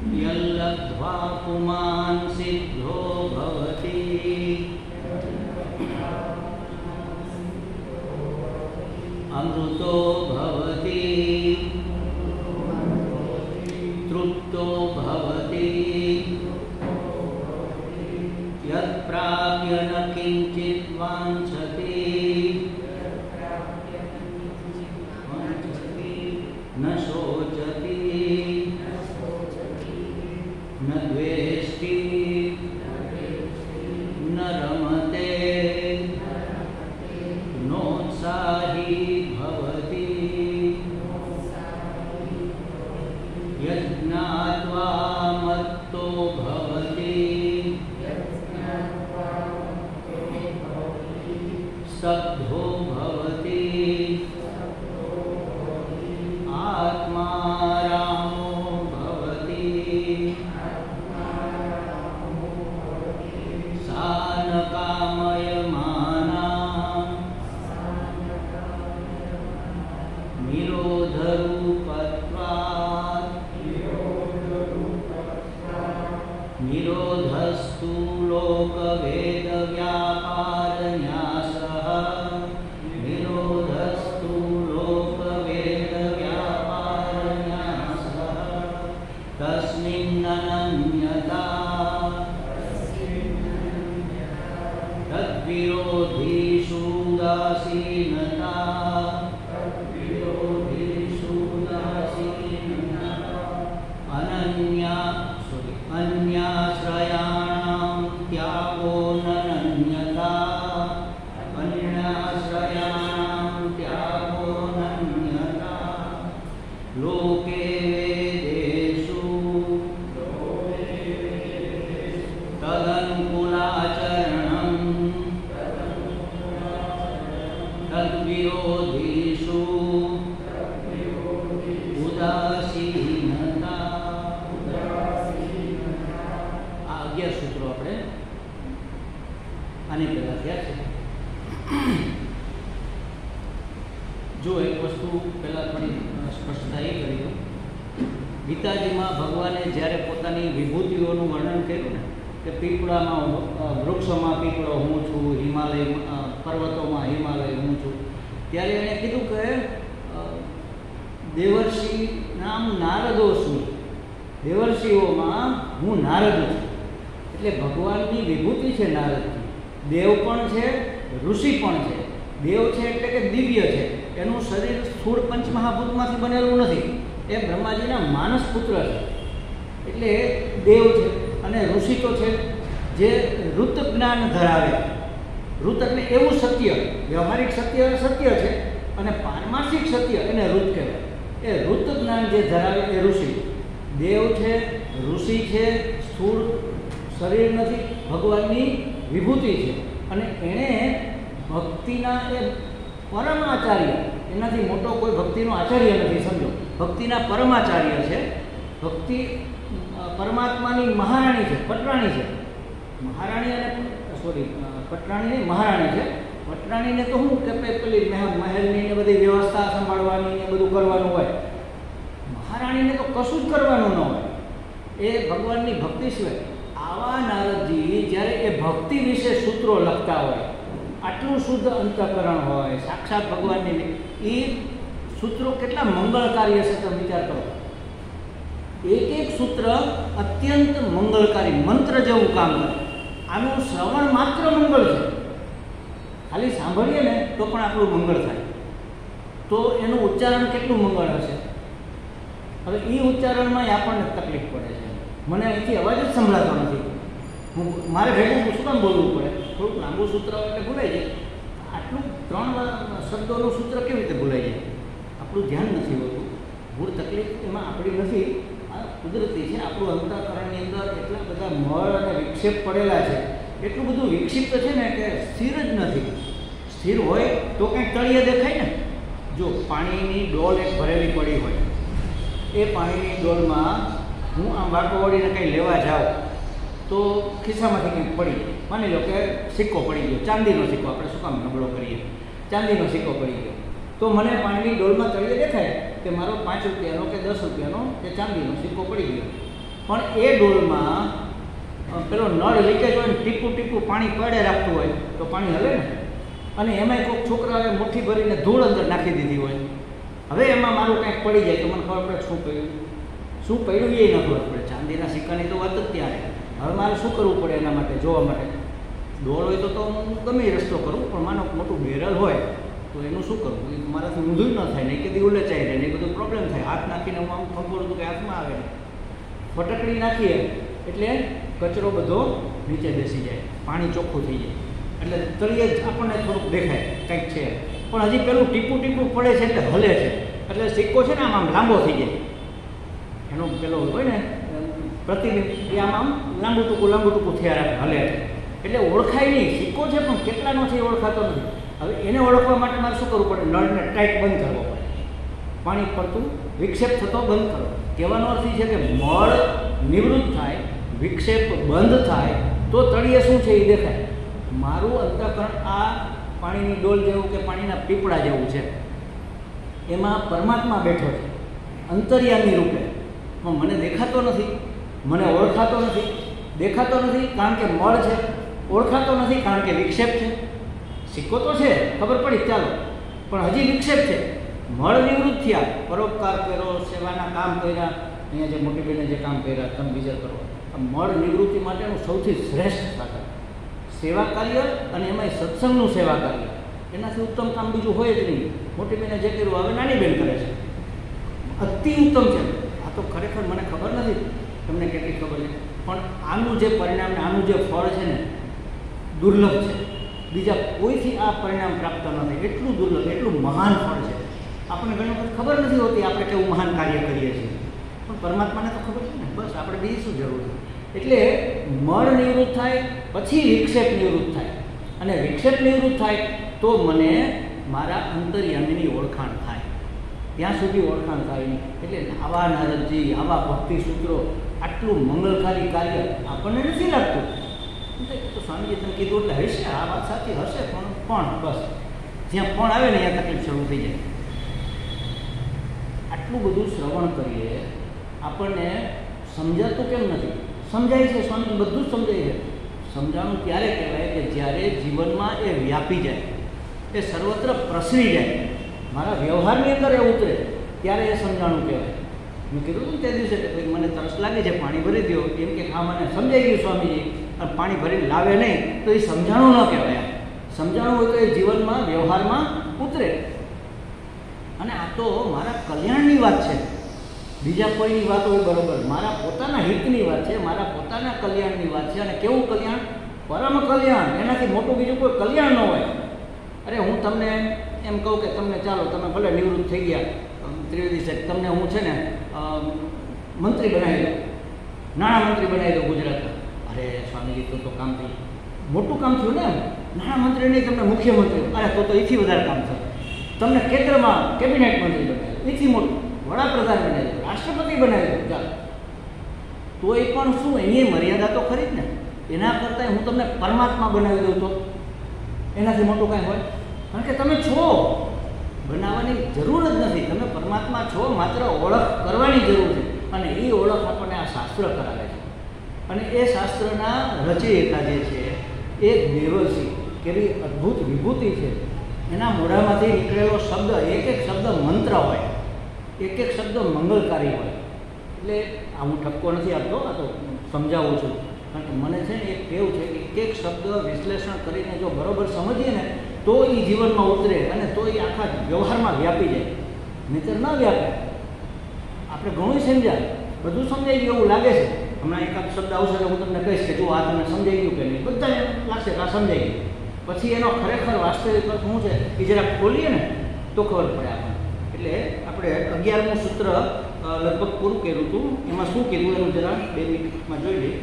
यल्लब्ध्वा पुमान् सिद्धो भवति अमृतो भवति तृप्तो भवति यत्प्राप्य न किंचित् वाञ्छति न शोचति न द्वेष्टि न रमते नोत्साही भवति यज्ञात्वा मत्तो भवति स्तब्धो भवति आत्मा रामो भवति सा न कामयमाना निरोधरूपत्वात् निरोधस्तु लोकवेदव्यापारन्यासः निरोधस्तु लोकवेदव्यापारन्यासः तस्मिन्ननन्यता तद्विरोधीषु उदासीनता अन्याश्रयाणां त्यागो नन्यता अन्याश्रयाणां त्यागो नन्यता लोके वेदेषु तदनुकूलाचरणं तद्विरोधीषु उदासीनता। आ 11 सूत्रों આપણે આની પહેલા થયા છે। જો એક વસ્તુ પહેલા થોડી સ્પષ્ટતા એ કરી દઉં, ગીતાજીમાં ભગવાને જ્યારે પોતાની વિભૂતિઓનું વર્ણન કર્યું ને કે પીપળામાં વૃક્ષોમાં પીપળો હું છું, હિમાલય પર્વતોમાં હિમાલય હું છું, ત્યારે એણે કીધું કે દેવર્ષિ નામ નારદોસ્મિ, દેવર્ષિઓમાં હું નારદ છું। એટલે ભગવાનની વિભૂતિ છે નારદજી, દેવ પણ છે ઋષિ પણ છે। દેવ છે એટલે કે દિવ્ય છે, એનું શરીર સ્થૂળ પંચમહાભૂતમાંથી બનેલું નથી, એ બ્રહ્માજીના માનસ પુત્ર છે એટલે દેવ છે। અને ઋષિ તો છે જે ઋત જ્ઞાન ધરાવે। ઋત એટલે એવું સત્ય, વ્યવહારિક સત્ય સત્ય છે અને પારમાર્થિક સત્ય એને ઋત કહેવાય। એ ઋત જ્ઞાન જે ધરાવે એ ઋષિ। દેવ છે ઋષિ છે, સ્થૂળ શરીર નથી, ભગવાનની વિભૂતિ છે અને એણે ભક્તિના એ પરમાચાર્ય, એનાથી મોટો કોઈ ભક્તિનો આચાર્ય નથી, સમજો, ભક્તિના પરમાચાર્ય છે। ભક્તિ પરમાત્માની મહારાણી છે, પટરાણી છે, મહારાણી અને પટરાણી મહારાણી છે। પટરાણીને તો શું કે પેલી મહેલની ને બધી વ્યવસ્થા સંભાળવાની ને બધું કરવાનું હોય, મહારાણીને તો કશું જ કરવાનું ન હોય, એ ભગવાનની ભક્તિ સિવાય। આવા નારદજી જ્યારે એ ભક્તિ વિશે સૂત્રો લખતા હોય, આટલું શુદ્ધ અંતઃકરણ હોય, સાક્ષાત ભગવાનની, એ સૂત્રો કેટલા મંગળકારી હશે તમે વિચાર કરો। એક એક સૂત્ર અત્યંત મંગળકારી, મંત્ર જેવું કામ કરે। આનું શ્રવણ માત્ર મંગળ છે, ખાલી સાંભળીએ ને તો પણ આપણું મંગળ થાય, તો એનું ઉચ્ચારણ કેટલું મંગળ હશે। હવે એ ઉચ્ચારણમાં આપણને તકલીફ પડે છે, મને અહીંથી અવાજ જ સંભળાતો નથી, હું મારે ભેગું શું કામ બોલવું પડે, થોડુંક લાંબુ સૂત્ર એટલે ભૂલાઈ જાય, આટલું 3 શબ્દોનું સૂત્ર કેવી રીતે ભૂલાઈ જાય, આપણું ધ્યાન નથી હોતું। મૂળ તકલીફ એમાં આપણી નથી, આ કુદરતી છે। આપણું અંતઃકરણની અંદર એટલા બધા મળ અને વિક્ષેપ પડેલા છે, એટલું બધું વિક્ષિપ્ત છે ને કે સ્થિર જ નથી। સ્થિર હોય તો કંઈક તળિયે દેખાય ને। જો પાણીની ડોલ એક ભરેલી પડી હોય, એ પાણીની ડોલમાં હું આમ વાટો વળીને કંઈ લેવા જાઉં તો ખિસ્સામાંથી કંઈક પડી જાય, માની લો કે સિક્કો પડી ગયો, ચાંદીનો સિક્કો, આપણે શું કામ નબળો કરીએ, ચાંદીનો સિક્કો પડી ગયો, તો મને પાણીની ડોલમાં તળિયે દેખાય કે મારો 5 રૂપિયાનો કે 10 રૂપિયાનો કે ચાંદીનો સિક્કો પડી ગયો। પણ એ ડોલમાં પેલો નળ લીકેજ હોય ને ટીપું ટીપું પાણી પડે રાખતું હોય તો પાણી હલે ને. અને એમાંય કોઈક છોકરાએ મુઠ્ઠી ભરીને ધૂળ અંદર નાખી દીધી હોય. હવે એમાં મારું કંઈક પડી જાય તો મને ખબર પડે શું પડ્યું એ ન ખબર પડે. ચાંદીના સિક્કાની તો વાત જ ત્યારે. હવે મારે શું કરવું પડે એના માટે જોવા માટે? ડોળ હોય તો હું ગમે એ રસ્તો કરું, પણ માનો મોટું બેરલ હોય તો એનું શું કરવું? એ મારાથી ઊંધું ન થાય, નહીં કદી ઉલેચાઈ જાય, ને એ બધું પ્રોબ્લેમ થાય. હાથ નાખીને હું આમ ખબર હતું કે હાથમાં આવે, ફટકડી નાખીએ એટલે કચરો બધો નીચે બેસી જાય, પાણી ચોખ્ખું થઈ જાય, એટલે તળિયે જ આપણને થોડુંક દેખાય કંઈક છે. પણ હજી પેલું ટીપું ટીપું પડે છે એટલે હલે છે, એટલે સિક્કો છે ને આમ લાંબો થઈ જાય. એનો પેલો હોય ને પ્રતિબિંબ એ આમ લાંબુ ટૂંકું થયા રાખે, હલે છે, એટલે ઓળખાય નહીં. સિક્કો છે પણ કેટલાનો છે એ ઓળખાતો નથી. હવે એને ઓળખવા માટે મારે શું કરવું પડે? નળને ટાઈટ બંધ કરવો પડે, પાણી પડતું વિક્ષેપ થતો બંધ કરો. કહેવાનો અર્થ એ છે કે મળ નિવૃત્ત થાય, વિક્ષેપ બંધ થાય તો તળિયે શું છે એ દેખાય. મારું અંતઃકરણ આ પાણીની ડોલ જેવું કે પાણીના પીપળા જેવું છે, એમાં પરમાત્મા બેઠો છે અંતર્યામી રૂપે, પણ મને દેખાતો નથી, મને ઓળખાતો નથી. દેખાતો નથી કારણ કે મળ છે, ઓળખાતો નથી કારણ કે વિક્ષેપ છે. સિક્કો તો છે, ખબર પડી ચાલો, પણ હજી વિક્ષેપ છે. મળ નિવૃત્ત થયા, પરોપકાર કર્યો, સેવાના કામ કર્યા, અહીંયા જે મોટી બહેને જે કામ કર્યા તમે બીજા કરો. મળ નિવૃત્તિ માટેનું સૌથી શ્રેષ્ઠ સાધન સેવા કાર્ય, અને એમાંય સત્સંગનું સેવા કાર્ય. એનાથી ઉત્તમ કામ બીજું હોય જ નહીં. મોટી બહેને જે કર્યું હવે નાની બહેન કરે છે, અતિ ઉત્તમ છે. આ તો ખરેખર મને ખબર નથી તમને કેટલી ખબર છે, પણ આનું જે પરિણામ ને આનું જે ફળ છે ને દુર્લભ છે. બીજા કોઈથી આ પરિણામ પ્રાપ્ત ન થાય, એટલું દુર્લભ, એટલું મહાન ફળ છે. આપણને ઘણી વખત ખબર નથી હોતી આપણે કેવું મહાન કાર્ય કરીએ છીએ, પણ પરમાત્માને તો ખબર છે ને. બસ આપણે બીજી શું જરૂર છે? એટલે મળ નિવૃત્ત થાય પછી વિક્ષેપ નિવૃત્ત થાય, અને વિક્ષેપ નિવૃત્ત થાય તો મને મારા અંતર્યામીની ઓળખાણ થાય. ત્યાં સુધી ઓળખાણ થાય નહીં. એટલે આવા નારદજી, આવા ભક્તિ સૂત્રો, આટલું મંગલકારી કાર્ય આપણને નથી લાગતું. તો સ્વામીજી તમે કીધું એટલે હશે, આ વાત સાચી હશે, પણ બસ જ્યાં પણ આવે ને ત્યાં તકલીફ શરૂ થઈ જાય. આટલું બધું શ્રવણ કરીએ, આપણને સમજાતું કેમ નથી? સમજાય છે સ્વામી, બધું જ સમજાય છે. સમજાણું ત્યારે કહેવાય કે જ્યારે જીવનમાં એ વ્યાપી જાય, એ સર્વત્ર પ્રસરી જાય, મારા વ્યવહારની અંદર એ ઉતરે, ત્યારે એ સમજાણું કહેવાય. મેં કીધું ને તે દિવસે કે ભાઈ મને તરસ લાગે છે, પાણી ભરી દો. એમ કે હા મને સમજાઈ ગયું સ્વામીજી, અને પાણી ભરીને લાવે નહીં તો એ સમજાણું ન કહેવાય. સમજાણું હોય તો એ જીવનમાં વ્યવહારમાં ઉતરે. અને આ તો મારા કલ્યાણની વાત છે, બીજા કોઈની વાત હોય બરોબર, મારા પોતાના હિતની વાત છે, મારા પોતાના કલ્યાણની વાત છે. અને કેવું કલ્યાણ? પરમ કલ્યાણ. એનાથી મોટું બીજું કોઈ કલ્યાણ ન હોય. અરે હું તમને એમ કહું કે તમને ચાલો તમે ભલે નિવૃત્ત થઈ ગયા ત્રિવેદી સાહેબ, તમને હું છે ને મંત્રી બનાવી દઉં, નાણામંત્રી બનાવી દઉં ગુજરાતના. અરે સ્વામીજી તો કામ થયું, મોટું કામ થયું ને. નાણામંત્રી નહીં, તમને મુખ્યમંત્રી. અરે તો એથી વધારે કામ થયું. તમને કેન્દ્રમાં કેબિનેટ મંત્રી બનાવી દો, એથી મોટું. વડાપ્રધાન બનાવી દો, રાષ્ટ્રપતિ બનાવી દો, ચાલો. તો એ પણ શું, એની મર્યાદા તો ખરી જ ને. એના કરતાં હું તમને પરમાત્મા બનાવી દઉં તો એનાથી મોટું કાંઈ હોય? કારણ કે તમે છો, બનાવવાની જરૂર જ નથી. તમે પરમાત્મા છો, માત્ર ઓળખ કરવાની જરૂર છે. અને એ ઓળખ આપણને આ શાસ્ત્ર કરાવે છે. અને એ શાસ્ત્રના રચયિતા જે છે એ દેવર્ષિ, કેવી અદ્ભુત વિભૂતિ છે. એના મોઢામાંથી નીકળેલો શબ્દ, એક એક શબ્દ મંત્ર હોય, એક એક શબ્દ મંગલકારી હોય. એટલે આ હું ઠપકો નથી આપતો, આ તો સમજાવું છું. કારણ કે મને છે ને એક કેવું છે કે એક એક શબ્દ વિશ્લેષણ કરીને જો બરાબર સમજીએ ને તો એ જીવનમાં ઉતરે, અને તો એ આખા વ્યવહારમાં વ્યાપી જાય. નહીંતર ન વ્યાપે. આપણે ઘણું સમજ્યા, બધું સમજાઈ ગયું એવું લાગે છે. હમણાં એકાદ શબ્દ આવશે તો હું તમને કહીશ કે જો આ તમને સમજાઈ ગયું કે નહીં. બધાને લાગશે કે આ સમજાઈ ગયું. પછી એનો ખરેખર વાસ્તવિક અર્થ શું છે એ જરા ખોલીએ ને તો ખબર પડે આપણને. એટલે આપણે 11મું સૂત્ર લગભગ પૂરું કર્યું હતું. એમાં શું કીધું એનું જરા 2 મિનિટમાં જોઈ લઈએ.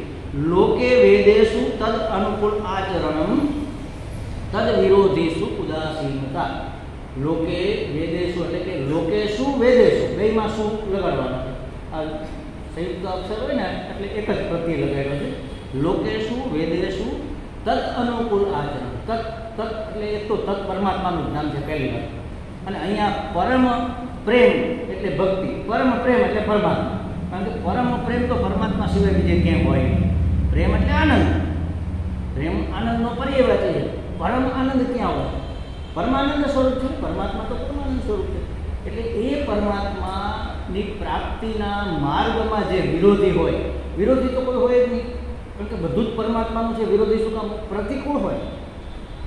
લોકે વેદેશુ તદ અનુકૂળ આચરણમ તદ વિરોધીશુ ઉદાસીનતા. લોકે વેદેશુ એટલે કે લોકેશુ વેદેશુ, બેમાં શું લગાડવાનું? આ સંયુક્ત અક્ષર હોય ને એટલે એક જ પ્રત્યય લગાડ્યો છે. લોકેશુ વેદેશુ તદ અનુકૂળ આચરણ. તત એટલે એક તો તત પરમાત્માનું નામ છે પહેલી વાર. અને અહીંયા પરમ પ્રેમ એટલે ભક્તિ, પરમ પ્રેમ એટલે પરમાત્મા. કારણ કે પરમ પ્રેમ તો પરમાત્મા સિવાય બીજે ક્યાંય હોય નહીં. પ્રેમ એટલે આનંદ. પ્રેમ આનંદનો પર્યાય છે. પરમ આનંદ ક્યાં હોય? પરમાનંદ સ્વરૂપ છે. પરમાત્મા તો પરમાનંદ સ્વરૂપ છે. એટલે એ પરમાત્માની પ્રાપ્તિના માર્ગમાં જે વિરોધી હોય, વિરોધી તો કોઈ હોય જ નહીં, કારણ કે બધું જ પરમાત્માનું છે. વિરોધી શું કામ? પ્રતિકૂળ હોય.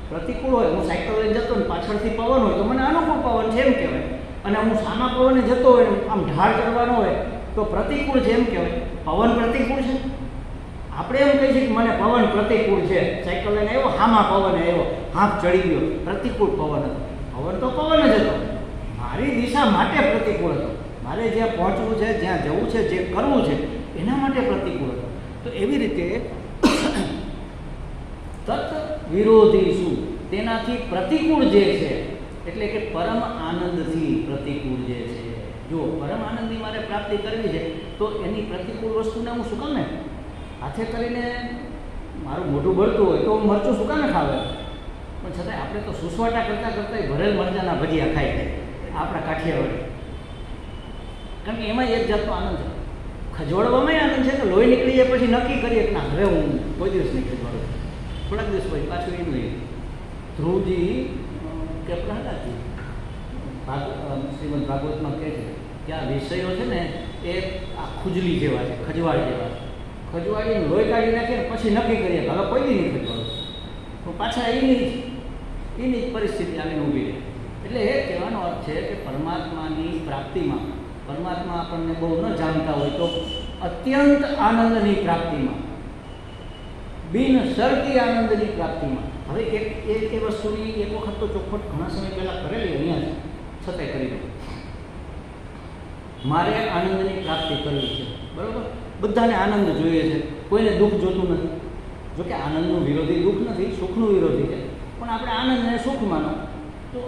પ્રતિકૂળ હોય. હું સાયકલ લઈને જતો ને પાછળથી પવન હોય તો મને અનુકૂળ પવન છે એમ કહેવાય, અને હું સામા પવને જતો હોય આમ ઢાળ ચડવાનો હોય તો પ્રતિકૂળ છે એમ કહેવાય. પવન પ્રતિકૂળ છે. આપણે એમ કહીએ છીએ કે મને પવન પ્રતિકૂળ છે. સાયકલ લઈને આવ્યો, હામા પવન આવ્યો, હાથ ચડી ગયો, પ્રતિકૂળ પવન હતો. પવન તો પવન જ હતો, મારી દિશા માટે પ્રતિકૂળ હતો. મારે જ્યાં પહોંચવું છે, જ્યાં જવું છે, જે કરવું છે એના માટે પ્રતિકૂળ હતો. તો એવી રીતે તત વિરોધી શું? તેનાથી પ્રતિકૂળ જે છે, એટલે કે પરમ આનંદથી પ્રતિકૂળ જે છે. જો પરમ આનંદની મારે પ્રાપ્તિ કરવી છે તો એની પ્રતિકૂળ વસ્તુને હું શું કામ ને હાથે કરીને, મારું મોઢું બળતું હોય તો હું મરચું શું કામ ખાવે, પણ છતાંય આપણે તો સુસવાટા કરતાં કરતાં ભરેલ મરચાના ભજીયા ખાઈ જાય આપણા કાઠિયાવાડી. કારણ કે એમાં એક જાતનો આનંદ છે. ખજવાડવામાં આનંદ છે કે લોહી નીકળી જાય પછી નક્કી કરીએ કે ના હવે હું કોઈ દિવસ નહીં ખજવાડું. થોડાક દિવસ પછી પાછું એમ લઈએ. ધ્રુવજી કે પ્રહલાદજી શ્રીમદ ભાગવતમાં કહે છે કે આ વિષયો છે ને એ આ ખુજલી જેવા છે, ખજવાળ જેવા છે. ખજવાડીને લોહી કાઢી નાખીએ ને પછી નક્કી કરીએ હવે કોઈ દી નહીં ખજવાડું, તો પાછા એની જ પરિસ્થિતિ આવીને ઊભી રહે. એટલે એ કહેવાનો અર્થ છે કે પરમાત્માની પ્રાપ્તિમાં, પરમાત્મા આપણને બહુ ન જાણતા હોય તો અત્યંત આનંદની પ્રાપ્તિમાં, બિન શરતી આનંદની પ્રાપ્તિમાં. હવે એક વસ્તુની એક વખત તો ચોખવટ ઘણા સમય પહેલાં કરેલી, અહીંયા છતાંય કરી દઉં. મારે આનંદની પ્રાપ્તિ કરવી છે, બરાબર? બધાને આનંદ જોઈએ છે, કોઈને દુઃખ જોતું નથી. જોકે આનંદનું વિરોધી દુઃખ નથી, સુખનું વિરોધી છે, પણ આપણે આનંદને સુખ માનો તો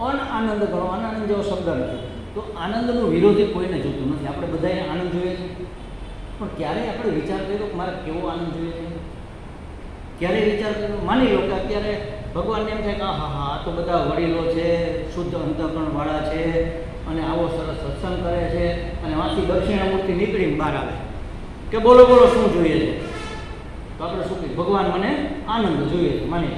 અનઆનંદ ગણો. અનાનંદ જેવો શબ્દ નથી. તો આનંદનું વિરોધી કોઈને જોતું નથી. આપણે બધાને આનંદ જોઈએ છે, પણ ક્યારેય આપણે વિચાર કર્યો કે મારે કેવો આનંદ જોઈએ છે? ક્યારેય વિચાર કર્યો? માની લો કે અત્યારે ભગવાનને એમ થાય કે હા હા આ તો બધા વડીલો છે, શુદ્ધ અંતઃકરણવાળા છે, અને આવો સરસ સત્સંગ કરે છે, અને વાંચી દક્ષિણામૂર્તિ નીકળીને બહાર આવે કે બોલો બોલો શું જોઈએ છે? તો આપણે શું કહીએ? ભગવાન મને આનંદ જોઈએ છે. માની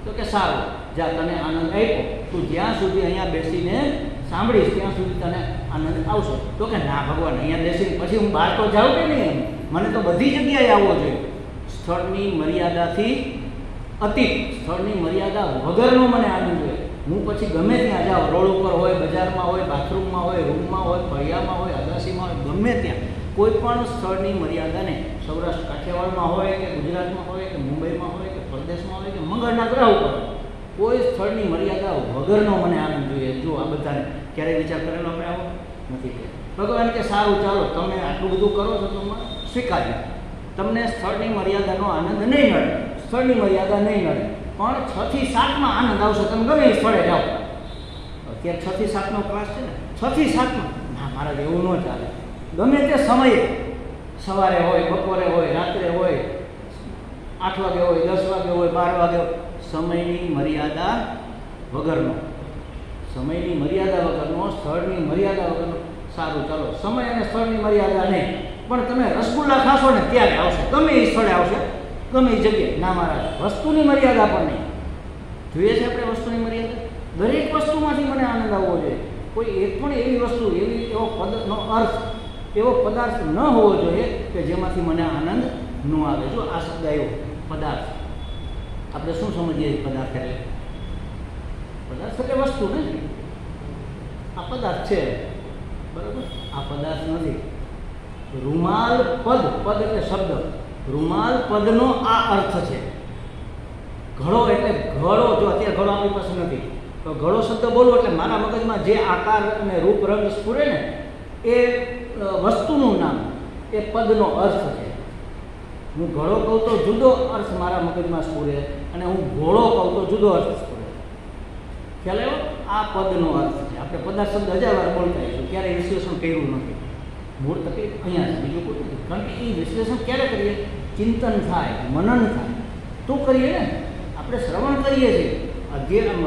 તો કે સારું, જ્યાં તને આનંદ આપ્યો, તું જ્યાં સુધી અહીંયા બેસીને સાંભળીશ ત્યાં સુધી તને આનંદ આવશે. તો કે ના ભગવાન, અહીંયા બેસીને પછી હું બહાર તો જાઉં કે નહીં, મને તો બધી જગ્યાએ આવવો જોઈએ. સ્થળની મર્યાદાથી અતીત, સ્થળની મર્યાદા વગરનો મને આનંદ જોઈએ. હું પછી ગમે ત્યાં જાઉં, રોડ ઉપર હોય, બજારમાં હોય, બાથરૂમમાં હોય, રૂમમાં હોય, ફળિયામાં હોય, અગાસીમાં હોય, ગમે ત્યાં કોઈ પણ સ્થળની મર્યાદાને, સૌરાષ્ટ્ર કાઠિયાવાડમાં હોય કે ગુજરાતમાં હોય કે મુંબઈમાં હોય કે પરદેશમાં હોય કે મંગળના ગ્રહ ઉપર, કોઈ સ્થળની મર્યાદા વગરનો મને આનંદ જોઈએ. જો આ બધાને ક્યારેય વિચાર કરેલો આપણે આવો નથી કે ભગવાન કે સારું ચાલો તમે આટલું બધું કરો છો તો સ્વીકાર્ય, તમને સ્થળની મર્યાદાનો આનંદ નહીં મળે, સ્થળની મર્યાદા નહીં મળે, પણ 6 થી 7માં આનંદ આવશે. તમે ગમે એ સ્થળે જાઓ. અત્યારે 6 થી 7નો ક્લાસ છે ને, 6 થી 7માં ના મારા એવું ન ચાલે. ગમે તે સમયે, સવારે હોય, બપોરે હોય, રાત્રે હોય, 8 વાગે હોય, 10 વાગે હોય, 12 વાગે હોય, સમયની મર્યાદા વગરનો, સમયની મર્યાદા વગરનો, સ્થળની મર્યાદા વગરનો. સારું ચાલો સમય અને સ્થળની મર્યાદા નહીં, પણ તમે રસગુલ્લા ખાશો ને ત્યારે આવશે, ગમે એ સ્થળે આવશે, ગમે એ જગ્યાએ. ના મહારાજ, વસ્તુની મર્યાદા પણ નહીં. જોઈએ છે આપણે વસ્તુની મર્યાદા? દરેક વસ્તુમાંથી મને આનંદ આવવો જોઈએ. કોઈ એક પણ એવી વસ્તુ, એવો પદનો અર્થ, એવો પદાર્થ ન હોવો જોઈએ કે જેમાંથી મને આનંદ ન આવે. જો આ શબ્દ આવ્યો પદાર્થ, આપણે શું સમજીએ પદાર્થ એટલે? પદાર્થ એટલે વસ્તુ ને, આ પદાર્થ છે, બરાબર? આ પદાર્થ નથી. રૂમાલ પદ, પદ એટલે શબ્દ, રૂમાલ પદનો આ અર્થ છે. ઘડો એટલે ઘડો, જો અત્યારે ઘડો આપણી પાસે નથી તો ઘડો શબ્દ બોલવો એટલે મારા મગજમાં જે આકાર અને રૂપ રંગ સ્ફુરે ને એ વસ્તુનું નામ, એ પદનો અર્થ છે. હું ઘડો કહું તો જુદો અર્થ મારા મગજમાં સ્ફુરે, અને હું ઘોડો કહું તો જુદો અર્થ સ્ફુરે. ખ્યાલ આવ્યો? આ પદનો અર્થ છે. આપણે પદાર્થ શબ્દ 1000 વાર બોલતા આવીશું, ક્યારેય વિશ્લેષણ કર્યું નથી. મૂળ તકલીફ અહીંયા છે, બીજું કોઈ નથી. કારણ કે એ વિશ્લેષણ ક્યારે કરીએ? ચિંતન થાય, મનન થાય તો કરીએ ને. આપણે શ્રવણ કરીએ છીએ, અધ્યયન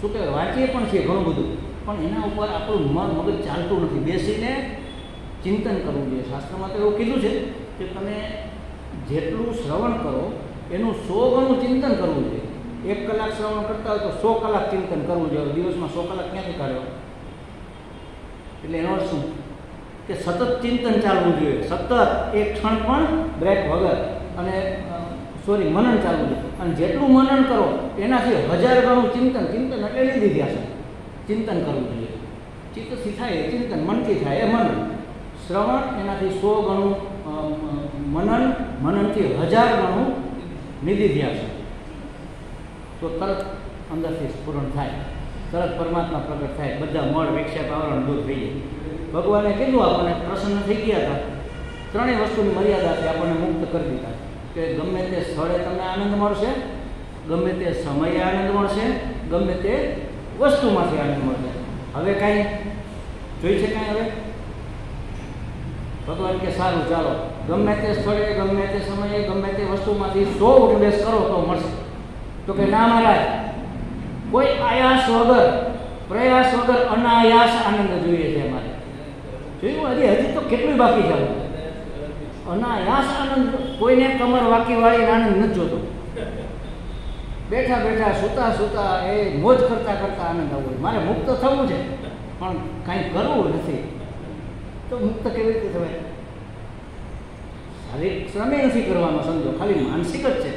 શું કહેવાય, વાંચીએ પણ છીએ ઘણું બધું, પણ એના ઉપર આપણું મગજ ચાલતું નથી. બેસીને ચિંતન કરવું જોઈએ. શાસ્ત્રમાં તો એવું કીધું છે કે તમે જેટલું શ્રવણ કરો એનું 100 ગણું ચિંતન કરવું જોઈએ. 1 કલાક શ્રવણ કરતા હોય તો 100 કલાક ચિંતન કરવું જોઈએ. દિવસમાં 100 કલાક ક્યાંથી કાઢવા? એટલે એનો અર્થ શું કે સતત ચિંતન ચાલવું જોઈએ, સતત એક ક્ષણ પણ બ્રેક વગર, અને મનન ચાલવું જોઈએ. અને જેટલું મનન કરો એનાથી 1000 ગણું ચિંતન એટલે લીધી ધ્યાસ ચિંતન કરવું જોઈએ. ચિત્તથી થાય એ ચિંતન, મનથી થાય એ મનન. શ્રવણ એનાથી 100 ગણું મનનથી 1000 ગણું નિધિધ્યાસ. તો તરત અંદરથી સ્ફુરણ થાય, તરત પરમાત્મા પ્રગટ થાય, બધા મળ વિક્ષેપ આવરણ દૂર થઈ જાય. ભગવાને કીધું આપણને પ્રસન્ન થઈ ગયા હતા, 3 વસ્તુની મર્યાદાથી આપણને મુક્ત કરી દીધા કે ગમે તે સ્થળે તમને આનંદ મળશે, ગમે તે સમયે આનંદ મળશે, ગમે તે વસ્તુમાંથી આનંદ મળશે. હવે કાંઈ જોઈ છે? કાંઈ હવે ભગવાન કે સારું ચાલો ગમે તે સ્થળે, ગમે તે સમયે, ગમે તે વસ્તુમાંથી 100 ઉઠબેસ કરો તો મળશે. તો કે ના મહારાજ, કોઈ આયાસ વગર, પ્રયાસ વગર અનાયાસ આનંદ જોઈએ છે અમારે. જોયું? હજી તો કેટલું બાકી છે. અનાયાસ આનંદ, કોઈને કમર વાકી વાળીને આનંદ નથી જોતો. બેઠા બેઠા, સૂતા એ મોજ કરતા કરતા આનંદ આવવો. મારે મુક્ત થવું છે પણ કાંઈ કરવું નથી, તો મુક્ત કેવી રીતે થવાય? શારીરિક શ્રમે નથી કરવાનો, સમજો, ખાલી માનસિક જ છે,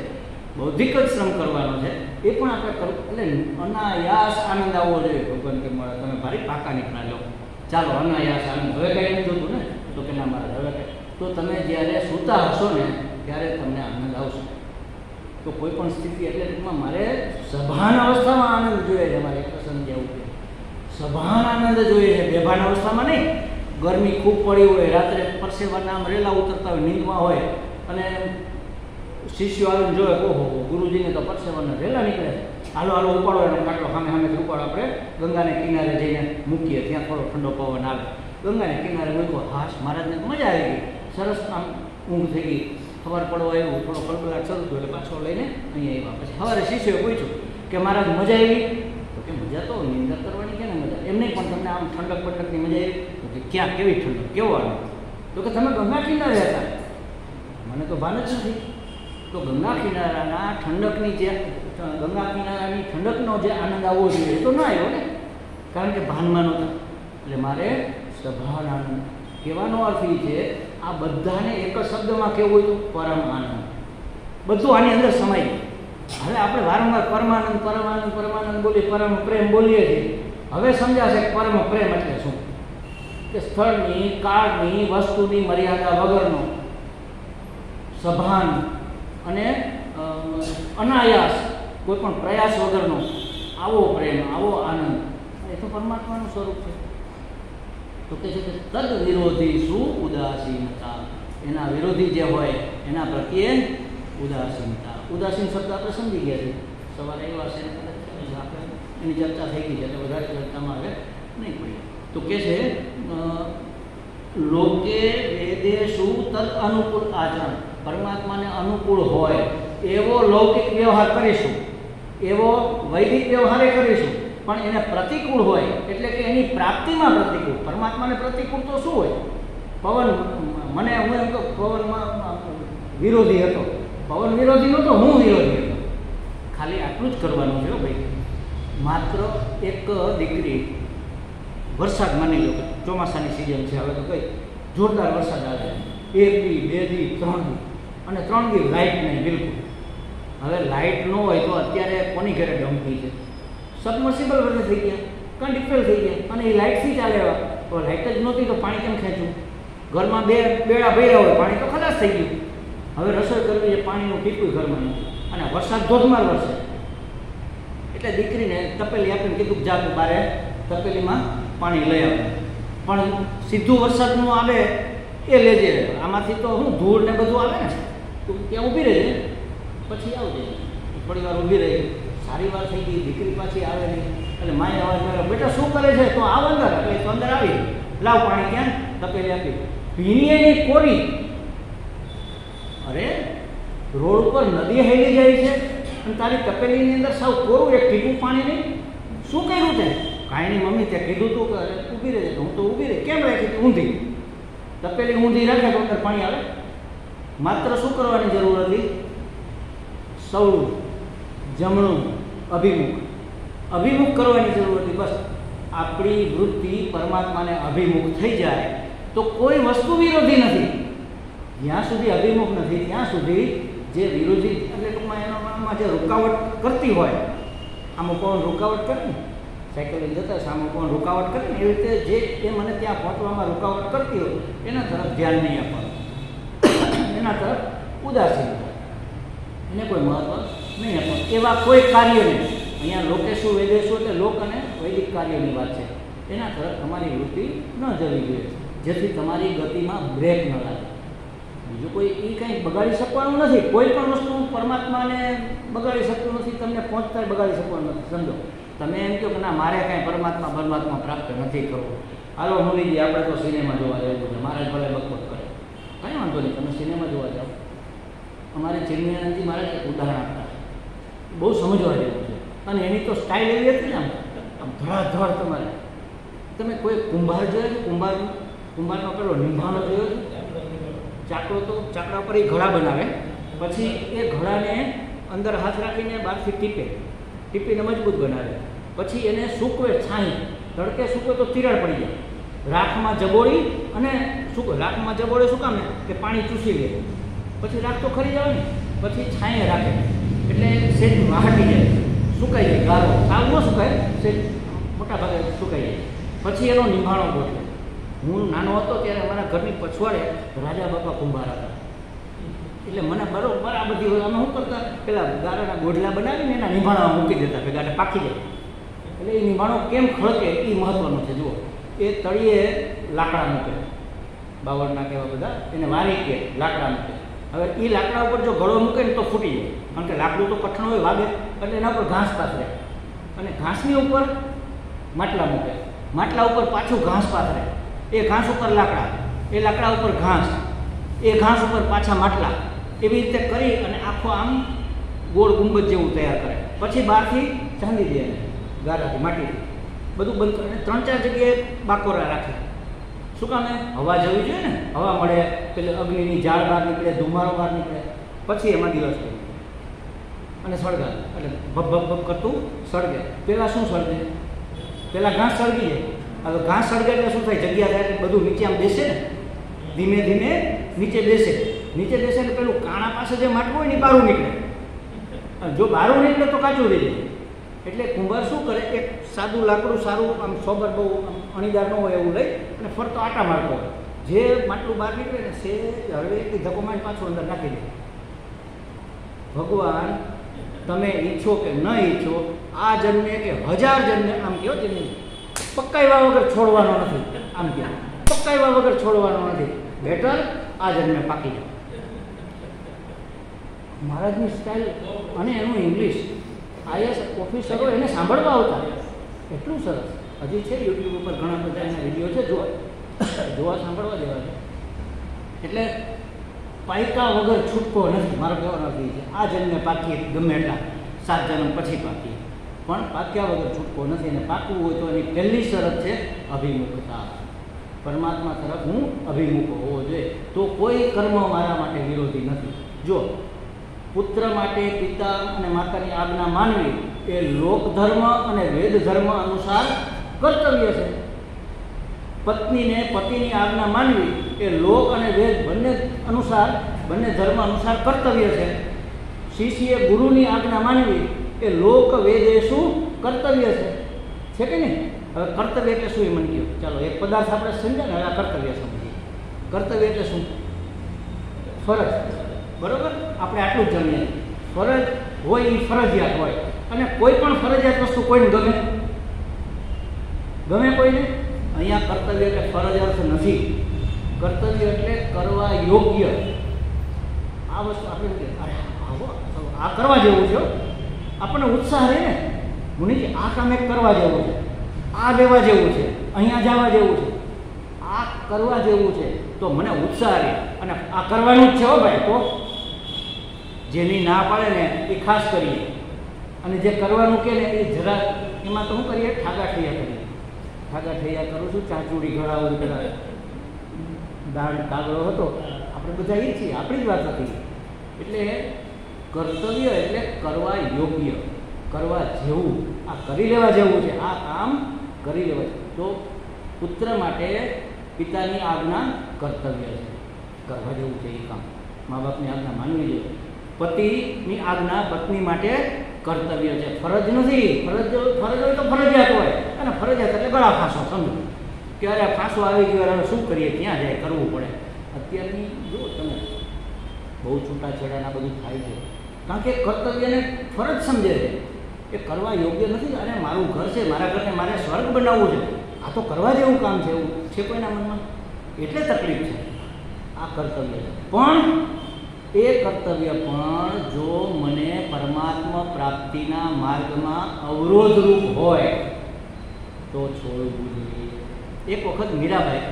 બૌદ્ધિક જ શ્રમ કરવાનો છે. એ પણ આપણે કરવું, એટલે અનાયાસ આનંદ આવવો જોઈએ. ભગવાન કે તમે ભારી પાકા નીકળ્યા લો, ચાલો અનાયાસ આનંદ. હવે કાંઈ નથી જોતું ને? તો કે ના મારા હવે કાંઈ. તો તમે જ્યારે સૂતા હશો ને ત્યારે તમને આનંદ આવશે. તો કોઈ પણ સ્થિતિ, એટલે ટૂંકમાં મારે સભાન અવસ્થામાં આનંદ જોઈએ છે. મારે પ્રસંગ જેવું છે, સભાન આનંદ જોઈએ છે, બેભાન અવસ્થામાં નહીં. ગરમી ખૂબ પડી હોય, રાત્રે પરસેવાના આમ રેલા ઉતરતા હોય, નીંદમાં હોય, અને શિષ્યો આવીને જોવે, ઓહો ગુરુજીને તો પરસેવાના રેલા નીકળે છે, હાલો હાલો ઉપાડો એનો કાટલો સામેથી ઉપાડો, આપણે ગંગાને કિનારે જઈને મૂકીએ, ત્યાં થોડો ઠંડો પવન આવે. ગંગાને કિનારે મૂક્યો, હાશ, મહારાજને મજા આવી ગઈ, સરસ આમ ઊંઘ થઈ ગઈ. ખબર પડવા આવ્યું, થોડો કડકડાટ શરૂ થયો એટલે પાછો લઈને અહીંયા આવ્યા. પછી સવારે શિષ્યોએ પૂછ્યું કે મહારાજ મજા આવી? તો કે મજા તો નિંદર કરવાની, કે ને મજા એમ નહીં, પણ તમને આમ ઠંડક પંડકની મજા આવી? તો કે ક્યાં, કેવી ઠંડક, કેવો આનંદ? તો કે તમે ગંગા કિનારે હતા, મને તો ભાન જ નથી. તો ગંગા કિનારાના ઠંડકની જે, ગંગા કિનારાની ઠંડકનો જે આનંદ આવવો જોઈએ એ તો ના આવ્યો ને, કારણ કે ભાનમાં નહોતા. એટલે મારે સભાન આનંદ કહેવાનો અર્થ એ છે, આ બધાને એક જ શબ્દમાં કહેવું હોય તો પરમ આનંદ. બધું આની અંદર સમાય. હવે આપણે વારંવાર પરમાનંદ પરમાનંદ પરમાનંદ બોલીએ, પરમ પ્રેમ બોલીએ છીએ. હવે સમજાશે કે પરમ પ્રેમ એટલે શું? કે સ્થળની, કાળની, વસ્તુની મર્યાદા વગરનો, સભાન અને અનાયાસ, કોઈ પણ પ્રયાસ વગરનો આવો પ્રેમ, આવો આનંદ, એ તો પરમાત્માનું સ્વરૂપ છે. તો કે છે કે તદ વિરોધી શું ઉદાસીનતા, એના વિરોધી જે હોય એના પ્રત્યે ઉદાસીનતા. ઉદાસીન શબ્દ આપણે સમજી ગયા છે, સવારે એવા છે આપણે એની ચર્ચા થઈ ગઈ છે, એટલે વધારે ચર્ચામાં હવે નહીં પડી. તો કે છે લોકે વેદેશુ તદ અનુકૂળ આચરણ, પરમાત્માને અનુકૂળ હોય એવો લૌકિક વ્યવહાર કરીશું, એવો વૈદિક વ્યવહારે કરીશું, પણ એને પ્રતિકૂળ હોય એટલે કે એની પ્રાપ્તિમાં પ્રતિકૂળ. પરમાત્માને પ્રતિકૂળ તો શું હોય? પવન, મને હું એમ તો પવનમાં વિરોધી હતો, પવન વિરોધી નહોતો, હું વિરોધી હતો. ખાલી આટલું જ કરવાનું છે ભાઈ. માત્ર એક દીકરી, વરસાદ માની લો, ચોમાસાની સિઝન છે, હવે તો કઈ જોરદાર વરસાદ આવે, 1 દી 2 દી 3 દી, અને 3 દી લાઇટ નહીં બિલકુલ. હવે લાઇટ ન હોય તો અત્યારે કોની ઘરે ડમકી છે? સબમર્સિબલ બધે થઈ ગયા, કંડિક્ટર થઈ ગયા, અને એ લાઇટથી ચાલે. તો લાઇટ જ નહોતી તો પાણી કેમ ખેંચવું? ઘરમાં 2 બેડા ભર્યા હોય, પાણી તો ખલાસ થઈ ગયું. હવે રસોઈ કરવી છે, પાણીનું ટીપું ઘરમાં નથી, અને વરસાદ ધોધમાર વરસે. એટલે દીકરીને તપેલી આપીને કીધું, જા તું બારે તપેલીમાં પાણી લઈ આવે. પણ સીધું વરસાદનું આવે એ લેજે, આમાંથી તો શું ધૂળ ને બધું આવે ને, તું ત્યાં ઊભી રહેજે, પછી આવજે. થોડી વાર ઊભી રહી, સારી વાર થઈ ગઈ, દીકરી પાછી આવે નહીં. એટલે માએ અવાજ માર્યો, બેટા શું કરે છે? તો આવ અંદર. એટલે તો અંદર આવી, લાવ પાણી, ક્યાં? તપેલી આપી, ભીની એની કોરી. અરે રોડ ઉપર નદી હેલી જાય છે અને તારી તપેલીની અંદર સાવ કોરું, એક ટીપું પાણી નહીં. શું કર્યું તે? કાંઈ નહીં મમ્મી, ત્યાં કીધું તું કે ઊભી રહે. હું તો ઊભી રહી. કેમ રાખી હતી? ઊંધી. તપેલી ઊંધી રાખે તો અંદર પાણી આવે? માત્ર શું કરવાની જરૂર હતી? સૌળું, જમણું, અભિમુખ કરવાની જરૂર હતી. બસ આપણી વૃત્તિ પરમાત્માને અભિમુખ થઈ જાય તો કોઈ વસ્તુ વિરોધી નથી. જ્યાં સુધી અભિમુખ નથી ત્યાં સુધી જે વિરોધી એટલે ટૂંકમાં એનામાં જે રૂકાવટ કરતી હોય, આમાં કોણ રૂકાવટ કરે ને, સાયકલ લઈને જતા સામે કોણ રૂકાવટ કરે ને, એવી રીતે જે એ મને ત્યાં પહોંચવામાં રૂકાવટ કરતી હોય એના તરફ ધ્યાન નહીં આપવાનું, એના તરફ ઉદાસીન, એને કોઈ મહત્વ નહીં આપવાનું. એવા કોઈ કાર્યને અહીંયા લોકેશું વેદેશું એટલે લોક અને વૈદિક કાર્યોની વાત છે, એના તરફ તમારી વૃત્તિ ન જવી જોઈએ, જેથી તમારી ગતિમાં બ્રેક ન લાગે. બીજું કોઈ એ કંઈ બગાડી શકવાનું નથી. કોઈ પણ વસ્તુ પરમાત્માને બગાડી શકતું નથી, તમને પહોંચતા બગાડી શકવાનું નથી. સમજો તમે એમ કહો કે ના મારે કાંઈ પરમાત્મા પ્રાપ્ત નથી કરવું, હાલો મુનીજી આપણે તો સિનેમા જોવા જવું છે, મારે ભલે બકબક કરે, કંઈ વાંધો નહીં, તમે સિનેમા જોવા જાઓ. અમારે ચિન્મયાનંદજી મહારાજ એક ઉદાહરણ આપતા, બહુ સમજવા જેવું છે. અને એની તો સ્ટાઇલ એવી હતી ને આમ ધડાધડ. તમારે તમે કોઈ કુંભાર જોયો છે? કુંભારનો પેલો નિંભાણો જોયો છે? ચાકડો તો ચાકડા પર એ ઘડા બનાવે, પછી એ ઘડાને અંદર હાથ રાખીને બહારથી ટીપીને મજબૂત બનાવે, પછી એને સૂકવે, છાંય તડકે સૂકવે તો તિરાડ પડી જાય. રાખમાં જબોળી અને સૂકવે, રાખમાં જબોળે શું કામ ને કે પાણી ચૂસી લે, પછી રાખ તો ખરી જાય ને, પછી છાંયે રાખે એટલે સેજ વાહટી જાય, સુકાઈ જાય, ગારો સાવ ન સુકાય, સેજ મોટા ભાગે સુકાઈ જાય. પછી એનો નિભાણો ગોઠવે. હું નાનો હતો ત્યારે અમારા ઘરની પછવાડે રાજા બાપા કુંભાર હતા, એટલે મને બરોબર આ બધી અમે શું કરતા, પેલા ગારાના ગોઢલા બનાવીને એના નિભાણામાં મૂકી દેતા, ભેગા એટલે પાકી જાય. એટલે એ નિભાણો કેમ ખળકે એ મહત્વનું છે. જુઓ, એ તળિયે લાકડા મૂકે, બાવળના કેવા બધા એને વારી કે લાકડા મૂકે. હવે એ લાકડા ઉપર જો ઘડો મૂકે ને તો ફૂટી જાય, કારણ કે લાકડું તો કઠણ હોય, વાગે, એટલે એના ઉપર ઘાસ પાથરે, અને ઘાસની ઉપર માટલા મૂકે, માટલા ઉપર પાછું ઘાસ પાથરે, એ ઘાસ ઉપર લાકડા, એ લાકડા ઉપર ઘાસ, એ ઘાસ ઉપર પાછા માટલા, એવી રીતે કરી અને આખો આમ ગોળ ગુંબજ જેવું તૈયાર કરે. પછી બહારથી ચાંદી દે, ગારાથી માટીથી બધું બંધ કરે. 3-4 જગ્યાએ બાકોરા રાખે. શું કામે? હવા જવી જોઈએ ને, હવા મળે, પેલે અગ્નિની ઝાડ બહાર નીકળે, ધુમાડો બહાર નીકળે, પછી એમાં દિવસ કરે અને સળગાવે, એટલે ભબ ભબ ભબ કરતું સળગે. પહેલાં શું સળગે? પહેલાં ઘાસ સળગી જાય. હવે ઘાસ સળગે એટલે શું થાય? જગ્યા થાય એટલે બધું નીચે આમ બેસે ને, ધીમે ધીમે નીચે બેસે એટલે પેલું કાણા પાસે જે માટલું હોય ને બહારું નીકળે. જો બહારું નીકળે તો કાચું રહી જાય. એટલે કુંભાર શું કરે, એક સાદું લાકડું સારું આમ સોબર બહુ અણીદાર ન હોય એવું લઈ અને ફરતો આટા મારતો હોય. જે માટલું બહાર નીકળે ને સે હળવેથી ધક્કો મારી પાછું અંદર નાખી દે. ભગવાન તમે ઈચ્છો કે ન ઈચ્છો, આ જન્મે કે 1000 જન્મે, આમ કહો જેને પકાવ્યા વગર છોડવાનો નથી, આમ કહો પકાવ્યા વગર છોડવાનો નથી, બેટર આ જન્મે પાકી જાય. મહારાજની સ્ટાઇલ અને એનું ઇંગ્લિશ, IAS ઓફિસરો એને સાંભળવા આવતા, એટલું સરસ. હજી છે યુટ્યુબ ઉપર ઘણા બધા એના વિડીયો છે, જોવા સાંભળવા જેવા છે. એટલે પાયકા વગર છૂટકો નથી, મારો કહેવાનો અર્થ છે આ જન્મે પાકીએ, ગમે એટલા 7 જન્મ પછી પાકીએ, પણ પાક્યા વગર છૂટકો નથી. અને પાકવું હોય તો એની પહેલી શરત છે અભિમુખતા. પરમાત્મા તરફ હું અભિમુખ હોવો જોઈએ, તો કોઈ કર્મ મારા માટે વિરોધી નથી. જો પુત્ર માટે પિતા અને માતાની આજ્ઞા માનવી એ લોક ધર્મ અને વેદ ધર્મ અનુસાર કર્તવ્ય છે. પત્નીને પતિની આજ્ઞા માનવી એ લોક અને વેદ બંને ધર્મ અનુસાર કર્તવ્ય છે. શિષ્યએ ગુરુની આજ્ઞા માનવી એ લોક વેદે શું કર્તવ્ય છે કે નહીં? હવે કર્તવ્ય એટલે શું એ મને કહ્યું? ચાલો એક પદાર્થ આપણે સમજ્યા ને, હવે આ કર્તવ્ય સમજીએ. કર્તવ્ય એટલે શું? ફરજ. બરોબર, આપણે આટલું જ જાણીએ. ફરજ હોય એ ફરજિયાત હોય, અને કોઈ પણ ફરજિયાત વસ્તુ કોઈને ગમે કોઈને? અહીંયા કર્તવ્ય એટલે ફરજ અર્થ નથી. કર્તવ્ય એટલે કરવા યોગ્ય. આ વસ્તુ આપણે આ કરવા જેવું છે, આપણને ઉત્સાહ રહે ને, મુનિજી આ કામ એક કરવા જેવું છે, આ લેવા જેવું છે, અહીંયા જવા જેવું છે, આ કરવા જેવું છે, તો મને ઉત્સાહ રહે અને આ કરવાનું જ છે. હો ભાઈ, તો જેની ના પાડે ને એ ખાસ કરીએ, અને જે કરવાનું કે ને એ જરા એમાં તો શું કરીએ? ઠાગા ઠૈયા કરીએ. ઠાગા ઠૈયા કરું છું, ચાચુડી ઘડાવું કરાવે. દાંડ કાગડો હતો, આપણે બધા એ છીએ, આપણી જ વાત હતી. એટલે કર્તવ્ય એટલે કરવા યોગ્ય, કરવા જેવું, આ કરી લેવા જેવું છે, આ કામ કરી લેવા. તો પુત્ર માટે પિતાની આજ્ઞા કર્તવ્ય છે, કરવા જેવું છે એ કામ, મા બાપની આજ્ઞા માનવી જોઈએ. પતિની આજ્ઞા પત્ની માટે કર્તવ્ય છે, ફરજ નથી. ફરજ હોય તો ફરજિયાત હોય, અને ફરજિયાત એટલે ગળા ફાંસો, સમજો કે અરે ફાંસો આવી ગયો, હવે શું કરીએ, ક્યાં જાય, કરવું પડે. અત્યારની જુઓ તમે, બહુ છૂટાછેડાના બધું થાય છે, કારણ કે કર્તવ્યને ફરજ સમજે છે, એ કરવા યોગ્ય નથી. અને મારું ઘર છે, મારા ઘરને મારે સ્વર્ગ બનાવવું છે, આ તો કરવા જેવું કામ છે, એવું છે કોઈના મનમાં? એટલે તકલીફ છે. આ કર્તવ્ય છે, પણ એ કર્તવ્ય પણ જો મને પરમાત્મા પ્રાપ્તિના માર્ગમાં અવરોધરૂપ હોય તો છોડવું જોઈએ. એક વખત મીરાબાઈ,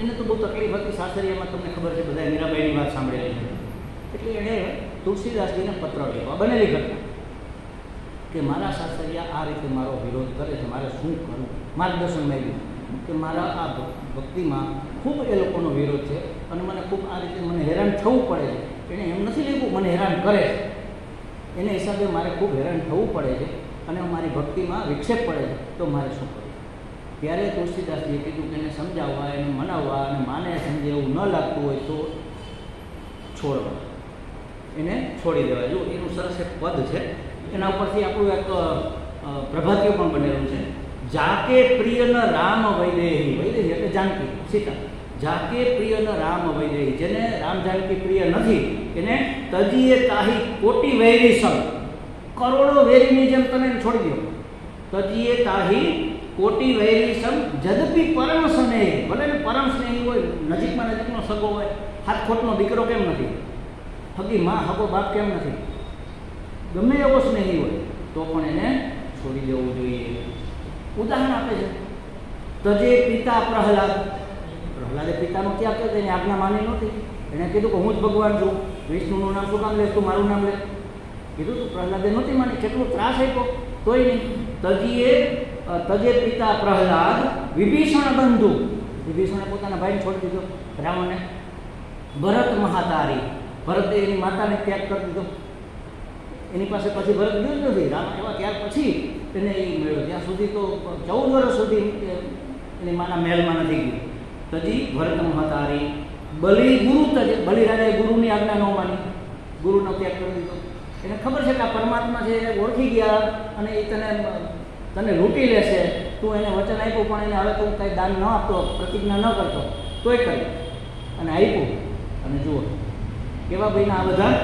એને તો બહુ તકલીફ હતી સાસરિયામાં, તમને ખબર છે, બધા મીરાબાઈની વાત સાંભળેલી છે. એટલે એણે તુલસીદાસજીને પત્ર લખ્યો, બનેલી ઘટના, કે મારા સાસરિયા આ રીતે મારો વિરોધ કરે છે, મારે શું કરવું, માર્ગદર્શન માંગ્યું કે મારા આ ભક્તિમાં ખૂબ એ લોકોનો વિરોધ છે, અને મને ખૂબ આ રીતે મને હેરાન થવું પડે છે. એણે એમ નથી લખ્યું મને હેરાન કરે છે, એને હિસાબે મારે ખૂબ હેરાન થવું પડે છે, અને મારી ભક્તિમાં વિક્ષેપ પડે છે, તો મારે શું કરવું? ત્યારે તુલસીદાસજીએ કીધું કે એને સમજાવવા, એને મનાવવા, અને માને સમજે એવું ન લાગતું હોય તો છોડવા, એને છોડી દેવા. જો એનું સરસ એક પદ છે, એના ઉપરથી આપણું એક પ્રભાતીય પણ બનેલું છે. જાકે પ્રિય ન રામ વૈદેહી, વૈદેહી એટલે જાનકી, સીતા. જાકે પ્રિય ન રામ વૈદેહી, જેને રામ જાનકી પ્રિય નથી, એને તજીએ તાહી કોટી વૈરી સમ, કરોડો વેરીની જેમ તમે એને છોડી દો. તજીએ તાહી કોટી વૈરી સમ જદપી પરમ સ્નેહી, ભલે ને પરમ સ્નેહી હોય, નજીકમાં નજીકનો સગો હોય, હાથ ખોટનો દીકરો કેમ નથી, હગી માં હગો બાપ કેમ નથી, ગમે એવો સ્નેહી હોય તો પણ એને છોડી દેવું જોઈએ. ઉદાહરણ આપે છે, તજે પિતા પ્રહલાદ, પ્રહલાદે પિતાનો ત્યાગ કર્યો, એની આજ્ઞા માની નહોતી. એણે કીધું કે હું જ ભગવાન છું, વિષ્ણુનું નામ શું કામ લે, તું મારું નામ લે, કીધું તું. પ્રહલાદે નહોતી માની, કેટલો ત્રાસ આપ્યો, તોય નહીં. તજે પિતા પ્રહલાદ વિભીષણ બંધુ, વિભીષણે પોતાના ભાઈને છોડી દીધો, રાવણને. ભરત મહાતારી, ભરતે એની માતાને ત્યાગ કરી દીધો, એની પાસે પછી ભરત ગયો જ નથી. રામ એવા ત્યાર પછી એને એ મળ્યો, ત્યાં સુધી તો 14 વર્ષ સુધી એની માના મહેલમાં નથી ગયું. તજી ભરત મહાતારી. બલિ ગુરુ તજે, બલિરાજાએ ગુરુની આજ્ઞા ન માની, ગુરુનો ત્યાગ કરી દીધો. એને ખબર છે કે આ પરમાત્મા છે, ઓળખી ગયા, અને એ તને લૂંટી લેશે, તું એને વચન આપ્યું, પણ એને હવે તું કંઈ દાન ન આપતો, પ્રતિજ્ઞા ન કરતો, તોય કરી અને આપ્યું. અને જુઓ કેવા ભાઈના આ બધા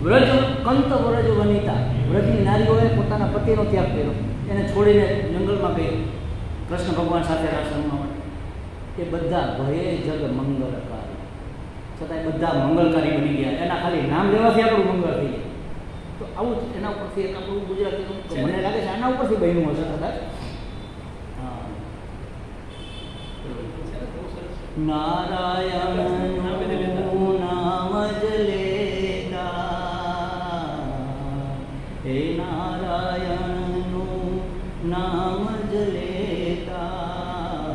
વ્રજ કંત વ્રજ વનિતા, વ્રજની નારીઓએ પોતાના પતિનો ત્યાગ કર્યો, એને છોડીને જંગલમાં ગઈ કૃષ્ણ ભગવાન સાથે રાસ રમવા માટે. એ બધા ભયે જગ મંગલકારી, છતાંય બધા મંગલકારી બની ગયા. એના ખાલી નામ લેવાથી આપણું મંગળ થઈ જાય. તો આવું જ એના ઉપરથી એક આપણું ગુજરાતી, મને લાગે છે આના ઉપરથી બન્યું હશે કદાચ. નારાયણ નામ જ લેતા, હે નારાયણનું નામ જ લેતા,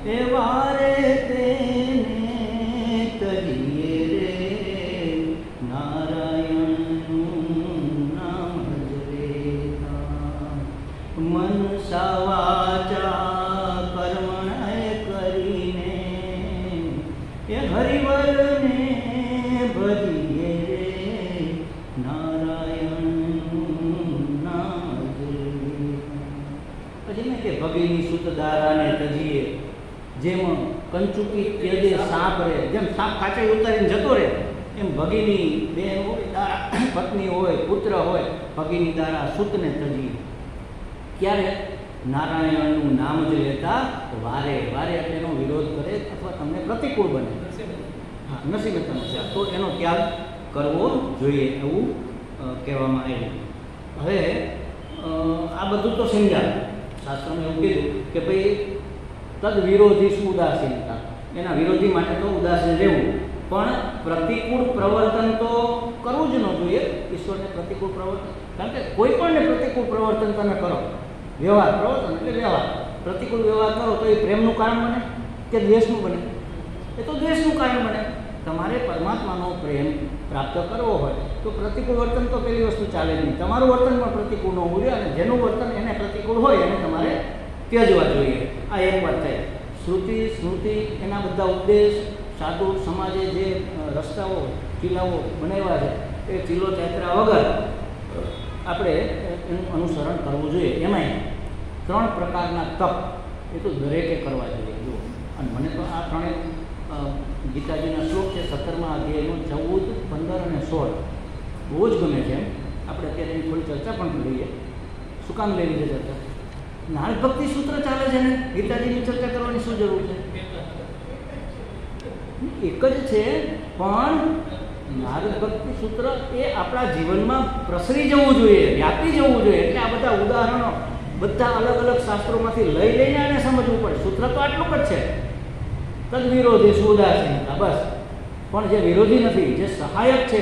એ વારે તેને તજીએ રે, નારાયણનું નામ જ લેતા. મનસા વાચા કર્મણે કરીને એ હરિવરને ભજીએ રે, નારાયણનું નામ જ લેતા. પછી મેં કે ભગીની સુતદારાને તજીએ, જેમ કંચુકી ત્યજે સાપ રે, જેમ સાપ કાચે ઉતારીને જતો રહે, એમ ભગીની બેન હોય, દારા પત્ની હોય, પુત્ર હોય, ભગીની દારા સુતને તજીએ. ક્યારે? નારાયણનું નામ જ લેતા વારે વારે એનો વિરોધ કરે અથવા તમને પ્રતિકૂળ બને, હા નસીબે સમસ્યા, તો એનો ત્યાગ કરવો જોઈએ એવું કહેવામાં આવ્યું. હવે આ બધું તો સમજાય, શાસ્ત્રમાં એવું કીધું કે ભાઈ તદ વિરોધી શું ઉદાસીનતા, એના વિરોધી માટે તો ઉદાસીન રહેવું, પણ પ્રતિકૂળ પ્રવર્તન તો કરવું જ ન જોઈએ. ઈશ્વરને પ્રતિકૂળ પ્રવર્તન, કારણ કે કોઈ પણને પ્રતિકૂળ પ્રવર્તન તમે કરો, વ્યવહાર પ્રવર્તન એટલે વ્યવહાર, પ્રતિકૂળ વ્યવહાર કરો તો એ પ્રેમનું કારણ બને કે દ્વેષનું બને? એ તો દ્વેષનું કારણ બને. તમારે પરમાત્માનો પ્રેમ પ્રાપ્ત કરવો હોય તો પ્રતિકૂળ વર્તન તો પહેલી વસ્તુ ચાલે નહીં. તમારું વર્તન પણ પ્રતિકૂળ ન હોવું જોઈએ, અને જેનું વર્તન એને પ્રતિકૂળ હોય એને તમારે ત્યજવા જોઈએ. આ એક વાત થઈ. શ્રુતિ સ્મૃતિ એના બધા ઉપદેશ, સાધુ સમાજે જે રસ્તાઓ ચીલાઓ બનાવ્યા છે એ ચીલો ચાતરા વગર આપણે એનું અનુસરણ કરવું જોઈએ. એમાંય 3 પ્રકારના તપ એ તો દરેકે કરવા જોઈએ. જુઓ, અને મને તો આ ત્રણેય ગીતાજીના શ્લોક છે 17મા અધ્યાયનો 14, 15 અને 16 બહુ જ ગમે છે. આપણે અત્યારે એની થોડી ચર્ચા પણ લઈએ. શું કામ લેવી છે ચર્ચા? નારદ ભક્તિ સૂત્ર ચાલે છે ને, ગીતાજીની ચર્ચા કરવાની શું જરૂર છે? એક જ છે, પણ નારદ ભક્તિ સૂત્ર એ આપણા જીવનમાં પ્રસરી જવું જોઈએ, વ્યાપી જવું જોઈએ. એટલે આ બધા ઉદાહરણો બધા અલગ અલગ શાસ્ત્રોમાંથી લઈને આને સમજવું પડે. સૂત્ર તો આટલું જ છે, તદ વિરોધી સુદાસીનતા, બસ. પણ જે વિરોધી નથી, જે સહાયક છે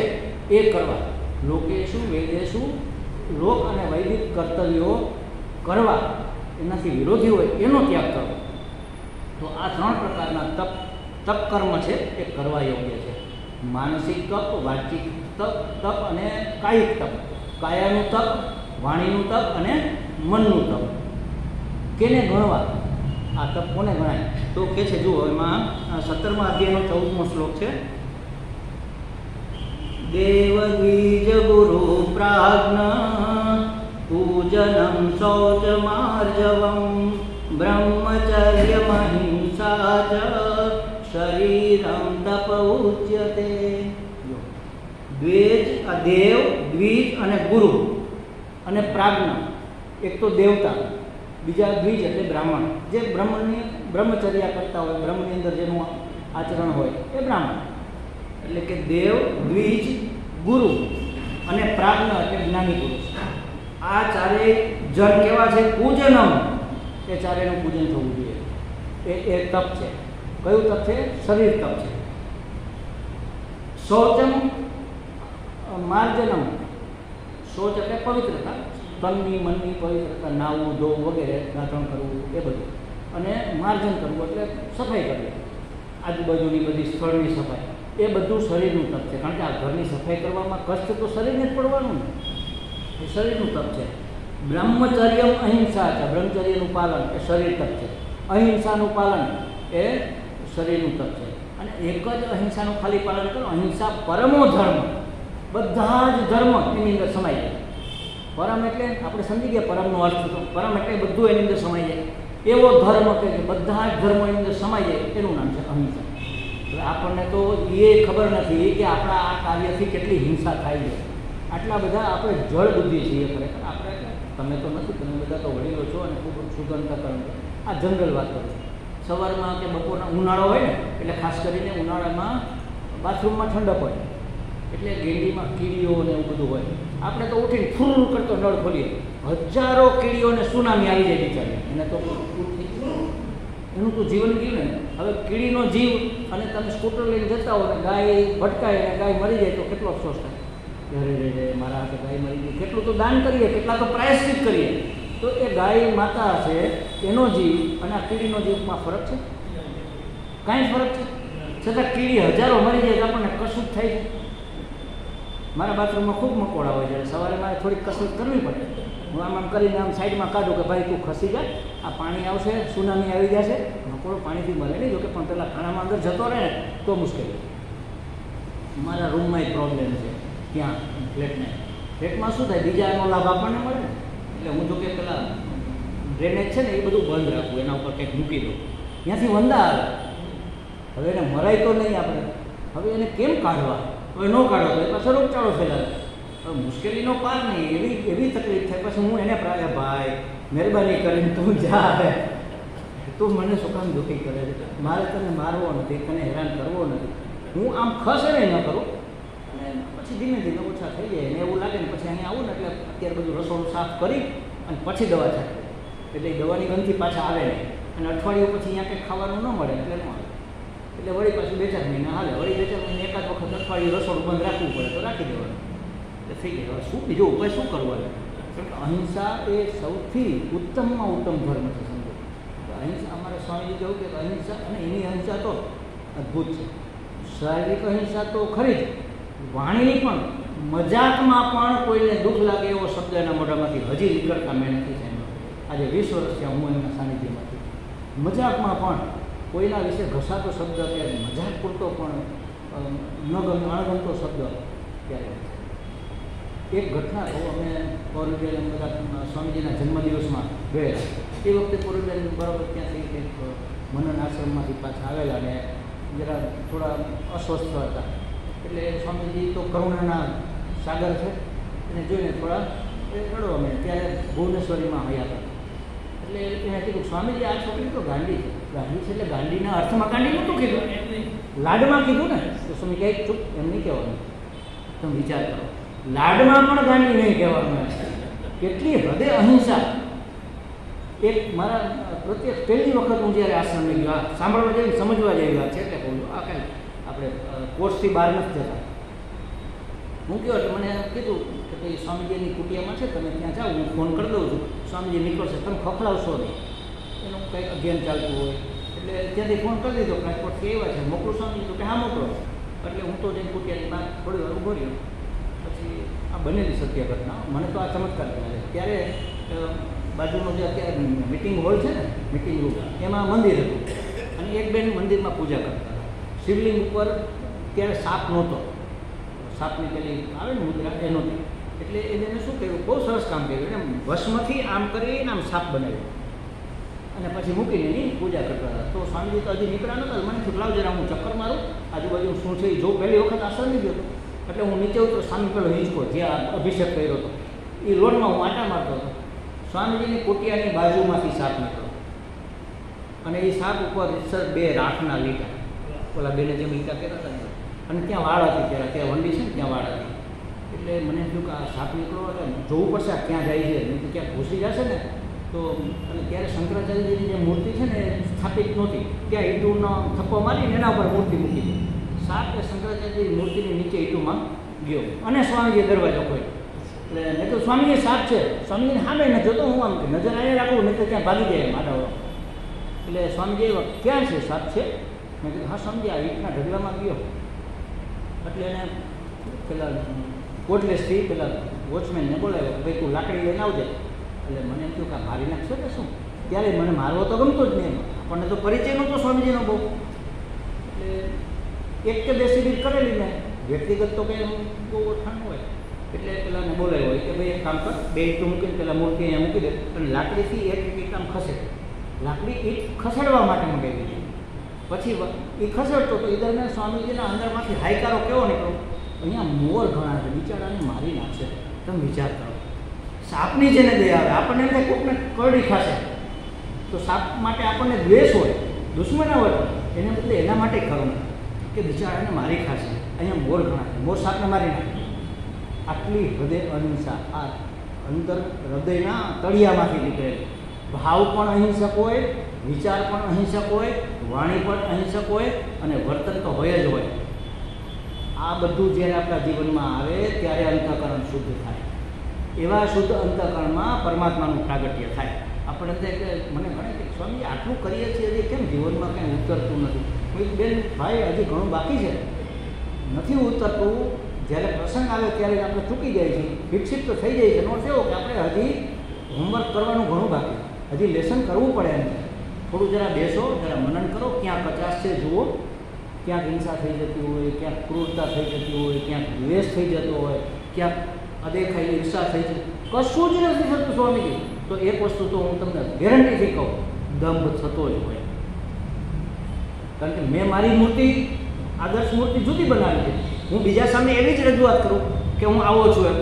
એ કરવા. લોકેશું વેદેશું, લોક અને વૈદિક કર્તવ્યો કરવા, એનાથી વિરોધી હોય એનો ત્યાગ કરવો. તો આ 3 પ્રકારના તપ કર્મ છે એ કરવા યોગ્ય છે. માનસિક તપ, વાચિક તપ અને કાયિક તપ. કાયાનું તપ, વાણીનું તપ અને મનનું તપ. કેને ગણવા? આ તપ કોને ગણાય? તો કે છે, જુઓ, એમાં 17મા અધ્યાયનો 14મો શ્લોક છે. દેવ દ્વિજ ગુરુ પ્રાજ્ઞ પૂજનમ શૌચ માર્જવમ બ્રહ્મચર્ય મહિંસા ચ શરીરમ તપ ઉચ્યતે. દેવ, દ્વિજ અને ગુરુ અને પ્રાજ્ઞ. એક તો દેવતા, બીજા દ્વિજ એટલે બ્રાહ્મણ, જે બ્રહ્મચર્યા કરતા હોય, બ્રહ્મની અંદર જેનું આચરણ હોય એ બ્રાહ્મણ. એટલે કે દેવ, દ્વિજ, ગુરુ અને પ્રાજ્ઞ એટલે જ્ઞાની પુરુષ. આ ચારેય જન કેવા છે? પૂજનમ, એ ચારેયનું પૂજન થવું જોઈએ. એ તપ છે. કયું તપ છે? શરીર તપ છે. શૌચમ માર્જનમ. શૌચ એટલે પવિત્રતા, તનની મનની પવિત્રતા, નાહવું ધોવું વગેરે, દાંતણ કરવું એ બધું. અને માર્જન કરવું એટલે સફાઈ કરવી, આજુબાજુની બધી સ્થળની સફાઈ. એ બધું શરીરનું તપ છે. કારણ કે આ ઘરની સફાઈ કરવામાં કષ્ટ તો શરીરને જ પડવાનું ને, એ શરીરનું તપ છે. બ્રહ્મચર્યમ અહિંસા છે. બ્રહ્મચર્યનું પાલન એ શરીર તપ છે. અહિંસાનું પાલન એ શરીરનું તપ છે. અને એક જ અહિંસાનું ખાલી પાલન કરો. અહિંસા પરમો ધર્મ. બધા જ ધર્મ એની અંદર સમાઈ જાય. પરમ એટલે આપણે સમજી ગયા પરમનો અર્થ. તો પરમ એટલે બધું એની અંદર સમાઈ જાય. એવો ધર્મ કે બધા જ ધર્મો એની અંદર સમાઈ જાય, એનું નામ છે અહિંસા. એટલે આપણને તો એ ખબર નથી કે આપણા આ કાર્યથી કેટલી હિંસા થાય છે. આટલા બધા આપણે જળ બુદ્ધિ છીએ ખરેખર. આપણે તમે તો નથી, તમે બધા તો વડીલો છો અને ખૂબ સુગંધતા કરો. આ જનરલ વાત કરું. સવારમાં કે બપોરના ઉનાળો હોય ને, એટલે ખાસ કરીને ઉનાળામાં બાથરૂમમાં ઠંડક હોય, એટલે ગેંડીમાં કીડીઓ ને એવું બધું હોય. આપણે તો ઉઠીને ફૂર કરતો નળ ખોલીએ, હજારો કીડીઓને સુનામી આવી જાય બિચારી. એને તો એનું તો જીવન ગયું ને. હવે કીડીનો જીવ, અને તમે સ્કૂટર લઈને જતા હો ને ગાય ભટકાય અને ગાય મરી જાય તો કેટલો અફસોસ થાય. ઘરે રહે મારા હાથે ગાય મરી ગઈ. કેટલું તો દાન કરીએ, કેટલા તો પ્રાયશ્ચિત કરીએ. તો એ ગાય માતા છે એનો જીવ અને આ કીડીનો જીવમાં ફરક છે? કાંઈ ફરક છે? છતાં કીડી હજારો મરી જાય તો આપણને કશું જ થાય છે. મારા બાથરૂમમાં ખૂબ મકોડા હોય છે. સવારે મારે થોડીક કસરત કરવી પડે. હું આમ કરીને આમ સાઈડમાં કાઢું કે ભાઈ તું ખસી જાય, આ પાણી આવશે, સુનામી આવી જશે. મકોડો પાણીથી મળે નહીં, જોકે પણ પેલા ખાણામાં અંદર જતો રહે ને તો મુશ્કેલી. મારા રૂમમાં એક પ્રોબ્લેમ છે ત્યાં ફ્લેટમાં શું થાય, બીજા એનો લાભ આપણને મળે ને. એટલે હું જોકે પેલા ડ્રેનેજ છે ને એ બધું બંધ રાખવું, એના ઉપર કંઈક મૂકી દઉં, ત્યાંથી વંદા આવે. હવે એને મરાય તો નહીં આપણે, હવે એને કેમ કાઢવા? હવે ન કાઢો તો એ પાછો રોગચાળો ફેલાવે. હવે મુશ્કેલીનો પાર નહીં, એવી તકલીફ થાય. પછી હું એને પ્રાય, ભાઈ મહેરબાની કરીને તું જા, હવે તું મને શું કામ દુઃખી કરે છે? મારે તને મારવો નથી, તને હેરાન કરવો નથી. હું આમ ખસે નહીં ન કરું, અને પછી ધીમે ધીમે ઓછા થઈ જાય. ને એવું લાગે ને પછી અહીંયા આવું ને એટલે અત્યારે બધું રસોડું સાફ કરી અને પછી દવા છાંટી, એટલે એ દવાની ગંધથી પાછા આવે નહીં. અને અઠવાડિયું પછી અહીંયા કંઈક ખાવાનું ન મળે એટલે ન આવે. એટલે વળી પાછું 2-4 મહિના હાલે. વળી 2-4 મહિને એકાદ વખત અઠવાડિયું રસોડું બંધ રાખવું પડે તો રાખી દેવાનું. એટલે થઈ જાય. હવે શું બીજો ઉપાય શું કરવાનો? કારણ કે અહિંસા એ સૌથી ઉત્તમમાં ઉત્તમ ધર્મ છે. સમજો તો અહિંસા, અમારા સ્વામીજી કહ્યું કે અહિંસા, અને એની અહિંસા તો અદ્ભુત છે. શારીરિક અહિંસા તો ખરી જ, વાણીની પણ મજાકમાં પણ કોઈને દુઃખ લાગે એવો શબ્દ એના મોઢામાંથી હજી નીકળતા મેં નથી સાંભળ્યો. આજે 20 વર્ષ થયા હું એમના સાનિધ્યમાંથી. મજાકમાં પણ કોઈના વિશે ઘસાતો શબ્દ કે મજાક પૂરતો પણ અણગમતો શબ્દ ત્યારે. એક ઘટના કહું, અમે પૌરબેન બધા સ્વામીજીના જન્મદિવસમાં ગયેલા. એ વખતે પૌરબેન બરાબર ત્યાંથી કંઈક મનન આશ્રમમાંથી પાછા આવેલા અને જરા થોડા અસ્વસ્થ હતા. એટલે સ્વામીજી તો કરુણાના સાગર છે, એને જોઈને થોડા રડવા અમે ત્યારે ભુવનેશ્વરીમાં હયા હતા. એટલે એને કીધું, સ્વામીજી આ છોકરી તો ગાંડી છે. ગાંડી છે એટલે ગાંડીના અર્થમાં ગાંડી નહોતું કીધું, લાડમાં કીધું ને. તો સ્વામી કહે ચૂપ, એમ નહીં કહેવાનું, તમે વિચાર કરો, લાડમાં પણ ગાંડી નહીં કહેવાનું. કેટલી હદે અહિંસા. એક મારા પ્રત્યેક પહેલી વખત હું જ્યારે આશ્રમને ગયો, આ સાંભળવા જેવી સમજવા જેવી વાત છે એટલે કહું છું. આ કાંઈ આપણે કોર્સથી બહાર નથી જતા. હું કહ્યું એટલે મને કીધું કે ભાઈ સ્વામીજીની કુટિયામાં છે, તમે ત્યાં જાઓ, હું ફોન કરી દઉં છું, સ્વામીજી નીકળશે, તમે ખખડાવશો નહીં. એનું કંઈક અભિયાન ચાલતું હોય એટલે ત્યાંથી ફોન કરી દીધો, ટ્રાન્સપોર્ટથી આવ્યા છે, મોકલું સ્વામીજી? તો કે હા મોકલો. એટલે હું તો જઈને કુટિયાની બહાર થોડી વાર ઊભો રહ્યો. પછી આ બનેલી સત્ય ઘટના, મને તો આ ચમત્કાર કહેવાય. ત્યારે બાજુનો જે અત્યારે મિટિંગ હોલ છે ને, મિટિંગ રૂમ, એમાં મંદિર હતું અને એક બેન મંદિરમાં પૂજા કરતા હતા. શિવલિંગ ઉપર ત્યારે સાપ નહોતો, સાપની પેલી આવે ને મુદ્રા એ નહોતી. એટલે એને શું કર્યું, બહુ સરસ કામ કર્યું. એને ભસ્મથી આમ કરીને આમ સાપ બનાવ્યો અને પછી મૂકીને એની પૂજા કરતા હતા. તો સ્વામીજી તો હજી નીકળ્યા નહોતા. મને થયું લાવ જરા હું ચક્કર મારું, આજુબાજુ શું છે જો. પહેલી વખત આશ્રમ નહીં ગયો એટલે હું નીચે ઉતરો, સ્વામી પેલો હિંચકો જ્યાં અભિષેક કર્યો હતો એ લોનમાં હું આટા મારતો હતો. સ્વામીજીની કુટિયાની બાજુમાંથી સાપ નીકળ્યો અને એ સાપ ઉપર રીતસર 2 રાખના લીટા, ઓલા બેને જેમ લીટા કર્યા હતા અને ત્યાં વાળ હતી. ત્યાં વંડી છે ને ત્યાં વાળ હતી. એટલે મને થયું કે આ સાપ નીકળો એટલે જોવું પડશે આ ક્યાં જાય છે, નહીં તો ક્યાંક ઘૂસી જશે ને. તો અને ત્યારે શંકરાચાર્યજીની જે મૂર્તિ છે ને એ સ્થાપિત નહોતી, ત્યાં ઈંટુનો થપ્પો મારીને એના ઉપર મૂર્તિ મૂકી દીધી. સાપ એ શંકરાચાર્યજીની મૂર્તિની નીચે ઈંટુમાં ગયો અને સ્વામીજીએ દરવાજો ખોલ્યો. એટલે મેં તો સ્વામીજી સાપ છે, સ્વામીજીને સામે ન જોતો, હું આમ નજર અહીંયા રાખું નહીં તો ત્યાં ભાગી જાય માડાઓ. એટલે સ્વામીજી ક્યાં છે, સાપ છે? મેં કીધું હા સ્વામીજી આ ઈંટના ઢગલામાં ગયો. એટલે એને પેલા કોટલેસથી પેલા વોચમેનને બોલાવ્યો કે ભાઈ તું લાકડી લઈને આવજે. એટલે મને એમ થયું કે મારી નાખશો કે શું? ત્યારે મને મારવો તો ગમતો જ નહીં, આપણને તો પરિચય નહોતો સ્વામીજીનો બહુ. એટલે 1 કે 2 શિબિર કરેલી મેં, વ્યક્તિગત તો કંઈ બહુ ઓળખાણ હોય. એટલે પેલાને બોલાવ્યો હોય કે ભાઈ એક કામ કર, 2 ઈંટો મૂકીને પેલા મૂર્તિ અહીંયા મૂકી દે અને લાકડીથી એક ઈંટ આમ ખસે. લાકડી ઈંટ ખસેડવા માટે મંગાવી દીધી. પછી એ ખસેડતો તો એ દરમિયાન સ્વામીજીના અંદરમાંથી હાઈકારો કેવો નીકળ્યો, અહીંયા મોર ઘણા છે, બિચારાને મારી નાખશે. તમે વિચાર કરો, સાપની જેને દયા આવે, આપણને એમ થાય કોઈકને કરડી ખાશે તો સાપ માટે આપણને દ્વેષ હોય, દુશ્મનાવટ હોય, એને બદલે એના માટે ખરું કે બિચારાને મારી ખાશે. અહીંયા મોર ઘણા છે, મોર સાપને મારી નાખે. આટલી હૃદય અહિંસા આ અંદર હૃદયના તળિયામાંથી નીકળેલી. ભાવ પણ અહિંસક હોય, વિચાર પણ અહિંસક હોય, વાણી પણ અહિંસક હોય અને વર્તન તો હોય જ હોય. આ બધું જ્યારે આપણા જીવનમાં આવે ત્યારે અંતઃકરણ શુદ્ધ થાય. એવા શુદ્ધ અંતઃકરણમાં પરમાત્માનું પ્રાગટ્ય થાય. આપણે મને ગણે કે સ્વામી આટલું કરીએ છીએ હજી કેમ જીવનમાં કંઈ ઉતરતું નથી? કોઈ બેન ભાઈ હજી ઘણું બાકી છે, નથી ઉતરતું. જ્યારે પ્રસંગ આવે ત્યારે આપણે ચૂકી જાય છે, વિકસિત તો થઈ જાય છે. એનો અર્થ એવો કે આપણે હજી હોમવર્ક કરવાનું ઘણું બાકી, હજી લેસન કરવું પડે એમ. થોડું જરા બેસો, જરા મનન કરો, ક્યાં કચાશ છે જુઓ, ક્યાંક હિંસા થઈ જતી હોય, ક્યાંક ક્રૂરતા થઈ જતી હોય, ક્યાંક દ્વેષ થઈ જતો હોય, ક્યાંક અદેખાઈ ઈર્ષા થઈ જતી, કશું જ નથી થતું સ્વામીજી. તો એક વસ્તુ તો હું તમને ગેરંટીથી કહું, દંભ થતો જ હોય. કારણ કે મેં મારી મૂર્તિ, આદર્શ મૂર્તિ જુદી બનાવી છે. હું બીજા સામે એવી જ રજૂઆત કરું કે હું આવો છું એમ.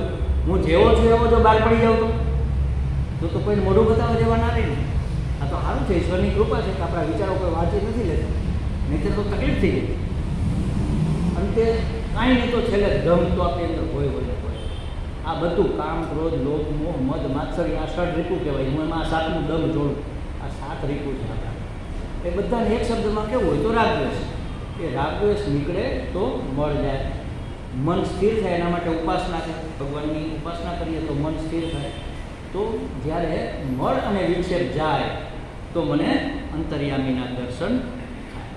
હું જેવો છું એવો જો બહાર પડી જાઉં તો કોઈને મોઢું બતાવવા જેવા ના રહે ને. આ તો સારું છે, ઈશ્વરની કૃપા છે કે આપણા વિચારો કોઈ વાંચી નથી લેતા, નહીં તો તકલીફ થઈ ગઈ. અંતે કાંઈ નહીં તો છેલ્લે દમ તો આપણી અંદર હોય. આ બધું કામ, ક્રોધ, લોભ, મોહ, મદ, માત્સર્ય, આ 6 રીપુ કહેવાય. હું એમાં આ 7મું દમ જોડું. આ 7 રીપુ છે આપણા. એ બધાને એક શબ્દમાં કેવું હોય તો રાગદ્વેષ. એ રાગદ્વેષ નીકળે તો મળ જાય, મન સ્થિર થાય. એના માટે ઉપાસના છે, ભગવાનની ઉપાસના કરીએ તો મન સ્થિર થાય. તો જ્યારે મળ અને વિક્ષેપ જાય તો મને અંતર્યામીના દર્શન થાય.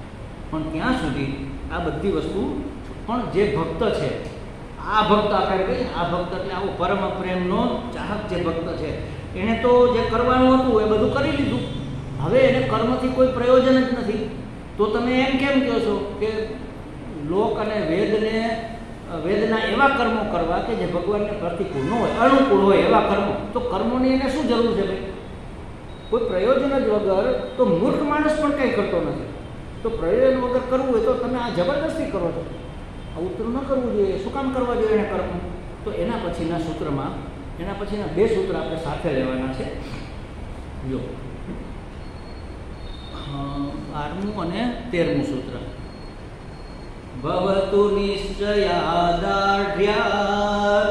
પણ ત્યાં સુધી આ બધી વસ્તુ પણ જે ભક્ત છે, આ ભક્ત આપણે કહીએ આ ભક્ત એટલે આવો પરમ પ્રેમનો ચાહક જે ભક્ત છે, એણે તો જે કરવાનું હતું એ બધું કરી લીધું. હવે એને કર્મથી કોઈ પ્રયોજન જ નથી. તો તમે એમ કેમ કહો છો કે લોક અને વેદના એવા કર્મો કરવા કે જે ભગવાનને પ્રતિકૂળ ન હોય, અનુકૂળ હોય એવા કર્મો? તો કર્મોની એને શું જરૂર છે ભાઈ? કોઈ પ્રયોજન જ વગર તો મૂર્ખ માણસ પણ કંઈ કરતો નથી. તો પ્રયોજન વગર કરવું હોય તો તમે આ જબરદસ્તી કરો છો. આવું ન કરવું જોઈએ. શું કામ કરવા જોઈએ એને કર્મ? તો એના પછીના સૂત્રમાં, એના પછીના 2 સૂત્ર આપણે સાથે લેવાના છે. જો 12મું અને 13મું સૂત્ર. ભવતુ નિશ્ચયાદાઢ્યાત્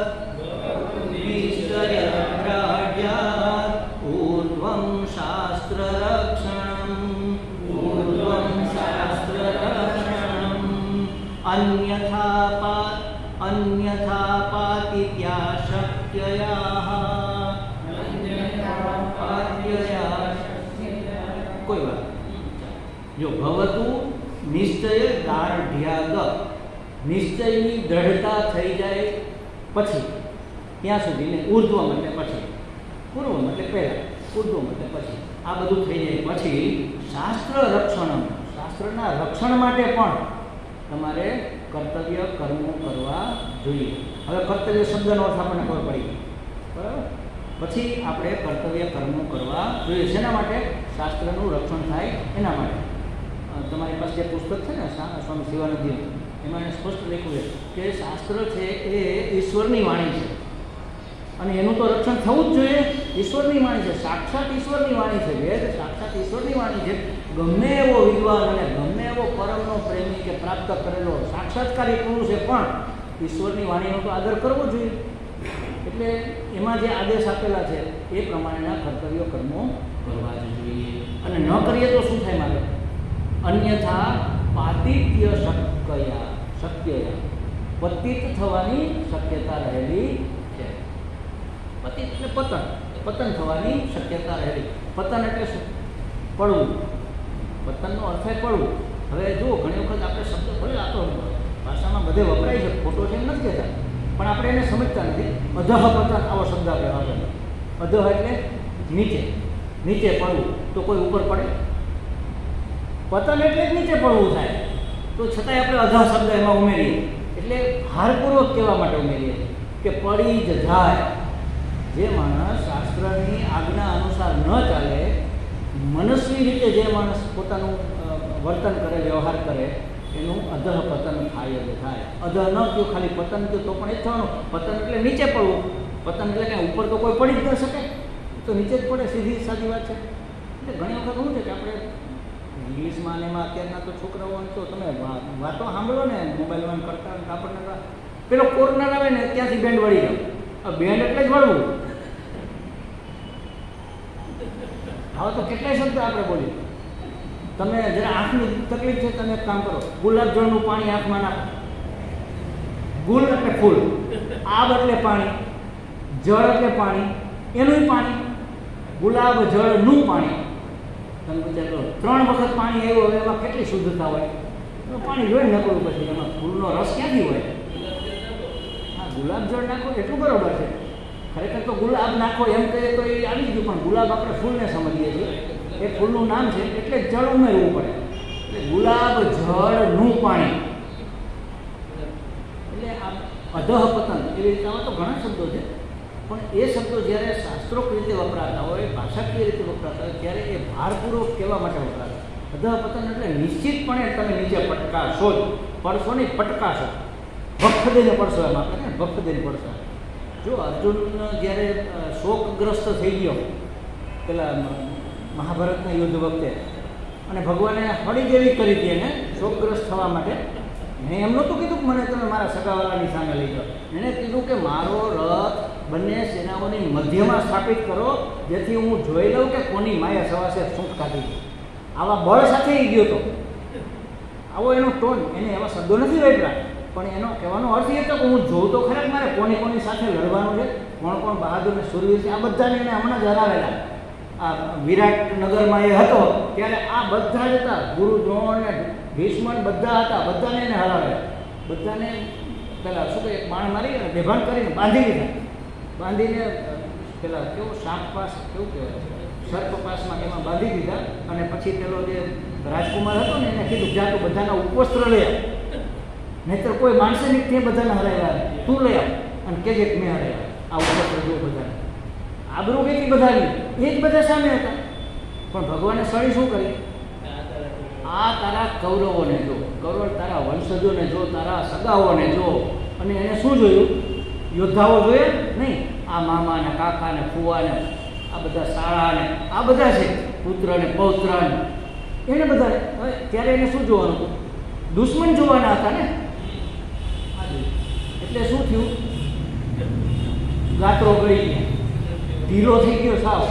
નિશ્ચયદાઢ્યાત્ ઊર્ધ્વં શાસ્ત્ર રક્ષણમ અન્યથા પાતિત્યા શક્યયા. કોઈ વાત જો ભવતુ નિશ્ચય દાઢ્યાગ, નિશ્ચયની દ્રઢતા થઈ જાય પછી, ત્યાં સુધી ને ઉર્ધ્વમ એટલે પછી, પૂર્વમ એટલે પહેલાં, ઉર્ધ્વમ એટલે પછી, આ બધું થઈ જાય પછી શાસ્ત્ર રક્ષણમ, શાસ્ત્રના રક્ષણ માટે પણ તમારે કર્તવ્ય કર્મો કરવા જોઈએ. હવે કર્તવ્ય શબ્દનો અર્થ આપણને ખબર પડી, બરાબર? પછી આપણે કર્તવ્ય કર્મો કરવા જોઈએ. શેના માટે? શાસ્ત્રનું રક્ષણ થાય એના માટે. તમારી પાસે જે પુસ્તક છે ને સ્વામી શિવાનંદજી, એમાં એને સ્પષ્ટ લખ્યું છે કે શાસ્ત્ર છે એ ઈશ્વરની વાણી છે અને એનું તો રક્ષણ થવું જ જોઈએ. ઈશ્વરની વાણી છે, સાક્ષાત ઈશ્વરની વાણી છે. વેદ સાક્ષાત ઈશ્વરની વાણી છે. ગમે એવો વિદ્વાન અને ગમે એવો પરમનો પ્રેમી કે પ્રાપ્ત કરેલો સાક્ષાત્કારી પુરુષે પણ ઈશ્વરની વાણીનો તો આદર કરવો જોઈએ. એટલે એમાં જે આદેશ આપેલા છે એ પ્રમાણેના કર્તવ્ય કર્મો કરવા જ જોઈએ. અને ન કરીએ તો શું થાય મારે? અન્યથા પાતિત્ય શક્યયા, પતિત થવાની શક્યતા રહેલી છે. પતિત એટલે પતન થવાની શક્યતા રહેલી. પતન એટલે શું? પડવું. પતનનો અર્થ છે પડવું. હવે જુઓ, ઘણી વખત આપણે શબ્દ ભલે આ તો ભાષામાં બધે વપરાય છે, ખોટો છે એમ નથી કહેતા, પણ આપણે એને સમજતા નથી. અધઃ પતન આવો શબ્દ આપણે વાપરીએ. અધઃ એટલે નીચે, નીચે પડવું. તો કોઈ ઉપર પડે? પતન એટલે જ નીચે પડવું થાય. તો છતાંય આપણે અધઃ શબ્દ એમાં ઉમેરીએ, એટલે ભારપૂર્વક કહેવા માટે ઉમેરીએ કે પડી જ જાય. જે માણસ શાસ્ત્રની આજ્ઞા અનુસાર ન ચાલે, મનસ્વી રીતે જે માણસ પોતાનું વર્તન કરે, વ્યવહાર કરે, એનું અધઃ પતન થાય જ થાય. અધઃ ન કહ્યું, ખાલી પતન કહ્યું તો પણ એ જ થવાનું. પતન એટલે નીચે પડવું. પતન એટલે કે ઉપર તો કોઈ પડી જ ન શકે, તો નીચે જ પડે. સીધી સાદી વાત છે. એટલે ઘણી વખત શું છે કે આપણે ઇંગ્લિશમાં અને એમાં અત્યારના તો છોકરાઓ તો તમે વાતો સાંભળો ને મોબાઈલમાં કરતા આપણને પેલો કોર્નર આવે ને ત્યાંથી બેન્ડ વળી જાવ. બેન્ડ એટલે જ વળવું. હવે તો કેટલાય શબ્દ આપણે બોલીએ. તમે જરા આંખની તકલીફ છે, તમે એક કામ કરો, ગુલાબ જળનું પાણી આંખમાં નાખો. ગુલ એટલે ફૂલ, આબ એટલે પાણી, જળ એટલે પાણી, એનું પાણી, ગુલાબ જળનું પાણી. તમે વિચાર કરો, 3 વખત પાણી આવ્યું, હવે એમાં કેટલી શુદ્ધતા હોય? પાણી જોઈને નકળવું પછી એમાં ફૂલનો રસ ક્યાંથી હોય? હા, ગુલાબ જળ નાખો એટલું બરાબર છે. ખરેખર તો ગુલાબ નાખો એમ કહીએ તો એ આવી ગયું, પણ ગુલાબ આપણે ફૂલને સમજીએ છીએ. એ ફૂલનું નામ છે એટલે જળ ઉમેરવું પડે. એટલે ગુલાબ જળનું પાણી, એટલે આ અધઃ પતન એવી રીતે આવા તો ઘણા શબ્દો છે, પણ એ શબ્દો જ્યારે શાસ્ત્રોક્ત રીતે વપરાતા હોય, ભાષાકીય રીતે વપરાતા હોય, ત્યારે એ ભારપૂર્વક કહેવા માટે વપરાતા. અધઃ પતન એટલે નિશ્ચિતપણે તમે નીચે પટકાશો જ. પડશો નહીં, પટકાશો. વખત દઈને પડશો, એમ આપણે ને વખત દઈને પડશો. જો અર્જુન જ્યારે શોકગ્રસ્ત થઈ ગયો પેલા મહાભારતના યુદ્ધ વખતે, અને ભગવાને હળી જેવી કરી હતી એને શોકગ્રસ્ત થવા માટે, મેં એમ નહોતું કીધું કે મને તમે મારા સગાવાલાની સામે લઈ જાઓ. એણે કીધું કે મારો રથ બંને સેનાઓની મધ્યમાં સ્થાપિત કરો, જેથી હું જોઈ લઉં કે કોની માયા સવાસે સૂંટ કાઢી. આવા બળ સાથે એ ગયો હતો. આવો એનો ટોન, એને એવા શબ્દો નથી વાપર્યા, પણ એનો કહેવાનો અર્થ એ હતો કે હું જોઉં તો ખરા મારે કોની સાથે લડવાનું છે, કોણ બહાદુર ને શૂરવીર છે. આ બધાને એને હમણાં જ હરાવેલા. આ વિરાટનગરમાં એ હતો ત્યારે આ બધા જ હતા. ગુરુ દ્રોણ ને ભીષ્મ બધા હતા, બધાને એને હરાવ્યા, બધાને પેલા શું કહે બાણ મારી અને બેભાન કરીને બાંધી લીધા. બાંધીને પેલા કેવું સાપ પાસ કેવું કહેવાય સર્પ પાસમાં એમાં બાંધી દીધા. અને પછી પેલો જે રાજકુમાર હતો ને એને કીધું જા તું બધાના ઉપવસ્ત્ર લઈ આવ, નહીંતર કોઈ માણસે નહીં તે બધાને હરાવ્યા, તું લઈ આવ અને કેજે કે મેં હરાવ્યા. આ ઉપવસ્ત્ર જો બધાને આબરૂ કેટલી બધાની, એ જ બધા સામે હતા. પણ ભગવાને સળી શું કરી? આ તારા કૌરવોને જો, કૌરવ તારા વંશજોને જો, તારા સગાઓને જો. અને એને શું જોયું? યોદ્ધાઓ જોઈએ નહીં, આ મામા ને કાકા ને ફુવા ને આ બધા શાળા ને આ બધા છે, પુત્ર ને પૌત્ર ને એને બધા. ત્યારે એને શું જોવાનું હતું? દુશ્મન જોવાના હતા ને. એટલે શું થયું? ગાત્રો ગળી ગયા, ઢીલો થઈ ગયો, સાવ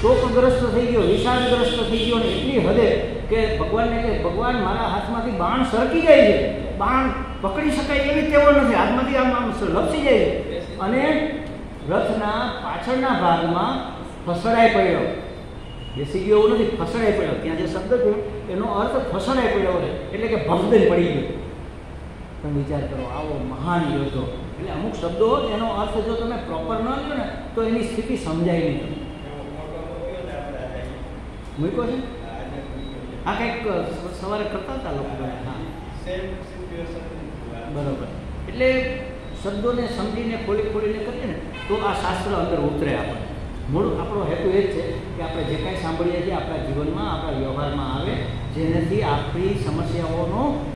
શોકગ્રસ્ત થઈ ગયો, વિષાદગ્રસ્ત થઈ ગયો. ને એટલી હદે કે ભગવાનને કે ભગવાન મારા હાથમાંથી બાણ સરકી જાય છે, બાણ પકડી શકાય એવી તેવડ નથી, હાથમાંથી આમ આમ લપસી જાય છે. અને રથના પાછળના ભાગમાં ફસડાઈ પડ્યો, બેસી ગયો એવું નથી, ફસડાઈ પડ્યો. ત્યાં જે શબ્દ છે એનો અર્થ ફસડાઈ પડ્યો છે, એટલે કે ભગદન પડી ગયો. તમે વિચાર કરો, આવો મહાન યોદ્ધો. એટલે અમુક શબ્દો એનો અર્થ જો તમે પ્રોપર ન લો ને તો એની સ્થિતિ સમજાય નહીં. મૂક્યો છે આ કંઈક સવારે કરતા હતા લોકો. હા બરાબર. એટલે શબ્દોને સમજીને ખોલી ખોલીને કરીએ ને તો આ શાસ્ત્ર અંદર ઉતરે. આપણે મૂળ આપણો હેતુ એ જ છે કે આપણે જે કાંઈ સાંભળીએ છીએ આપણા જીવનમાં, આપણા વ્યવહારમાં આવે, જેનાથી આપણી સમસ્યાઓનો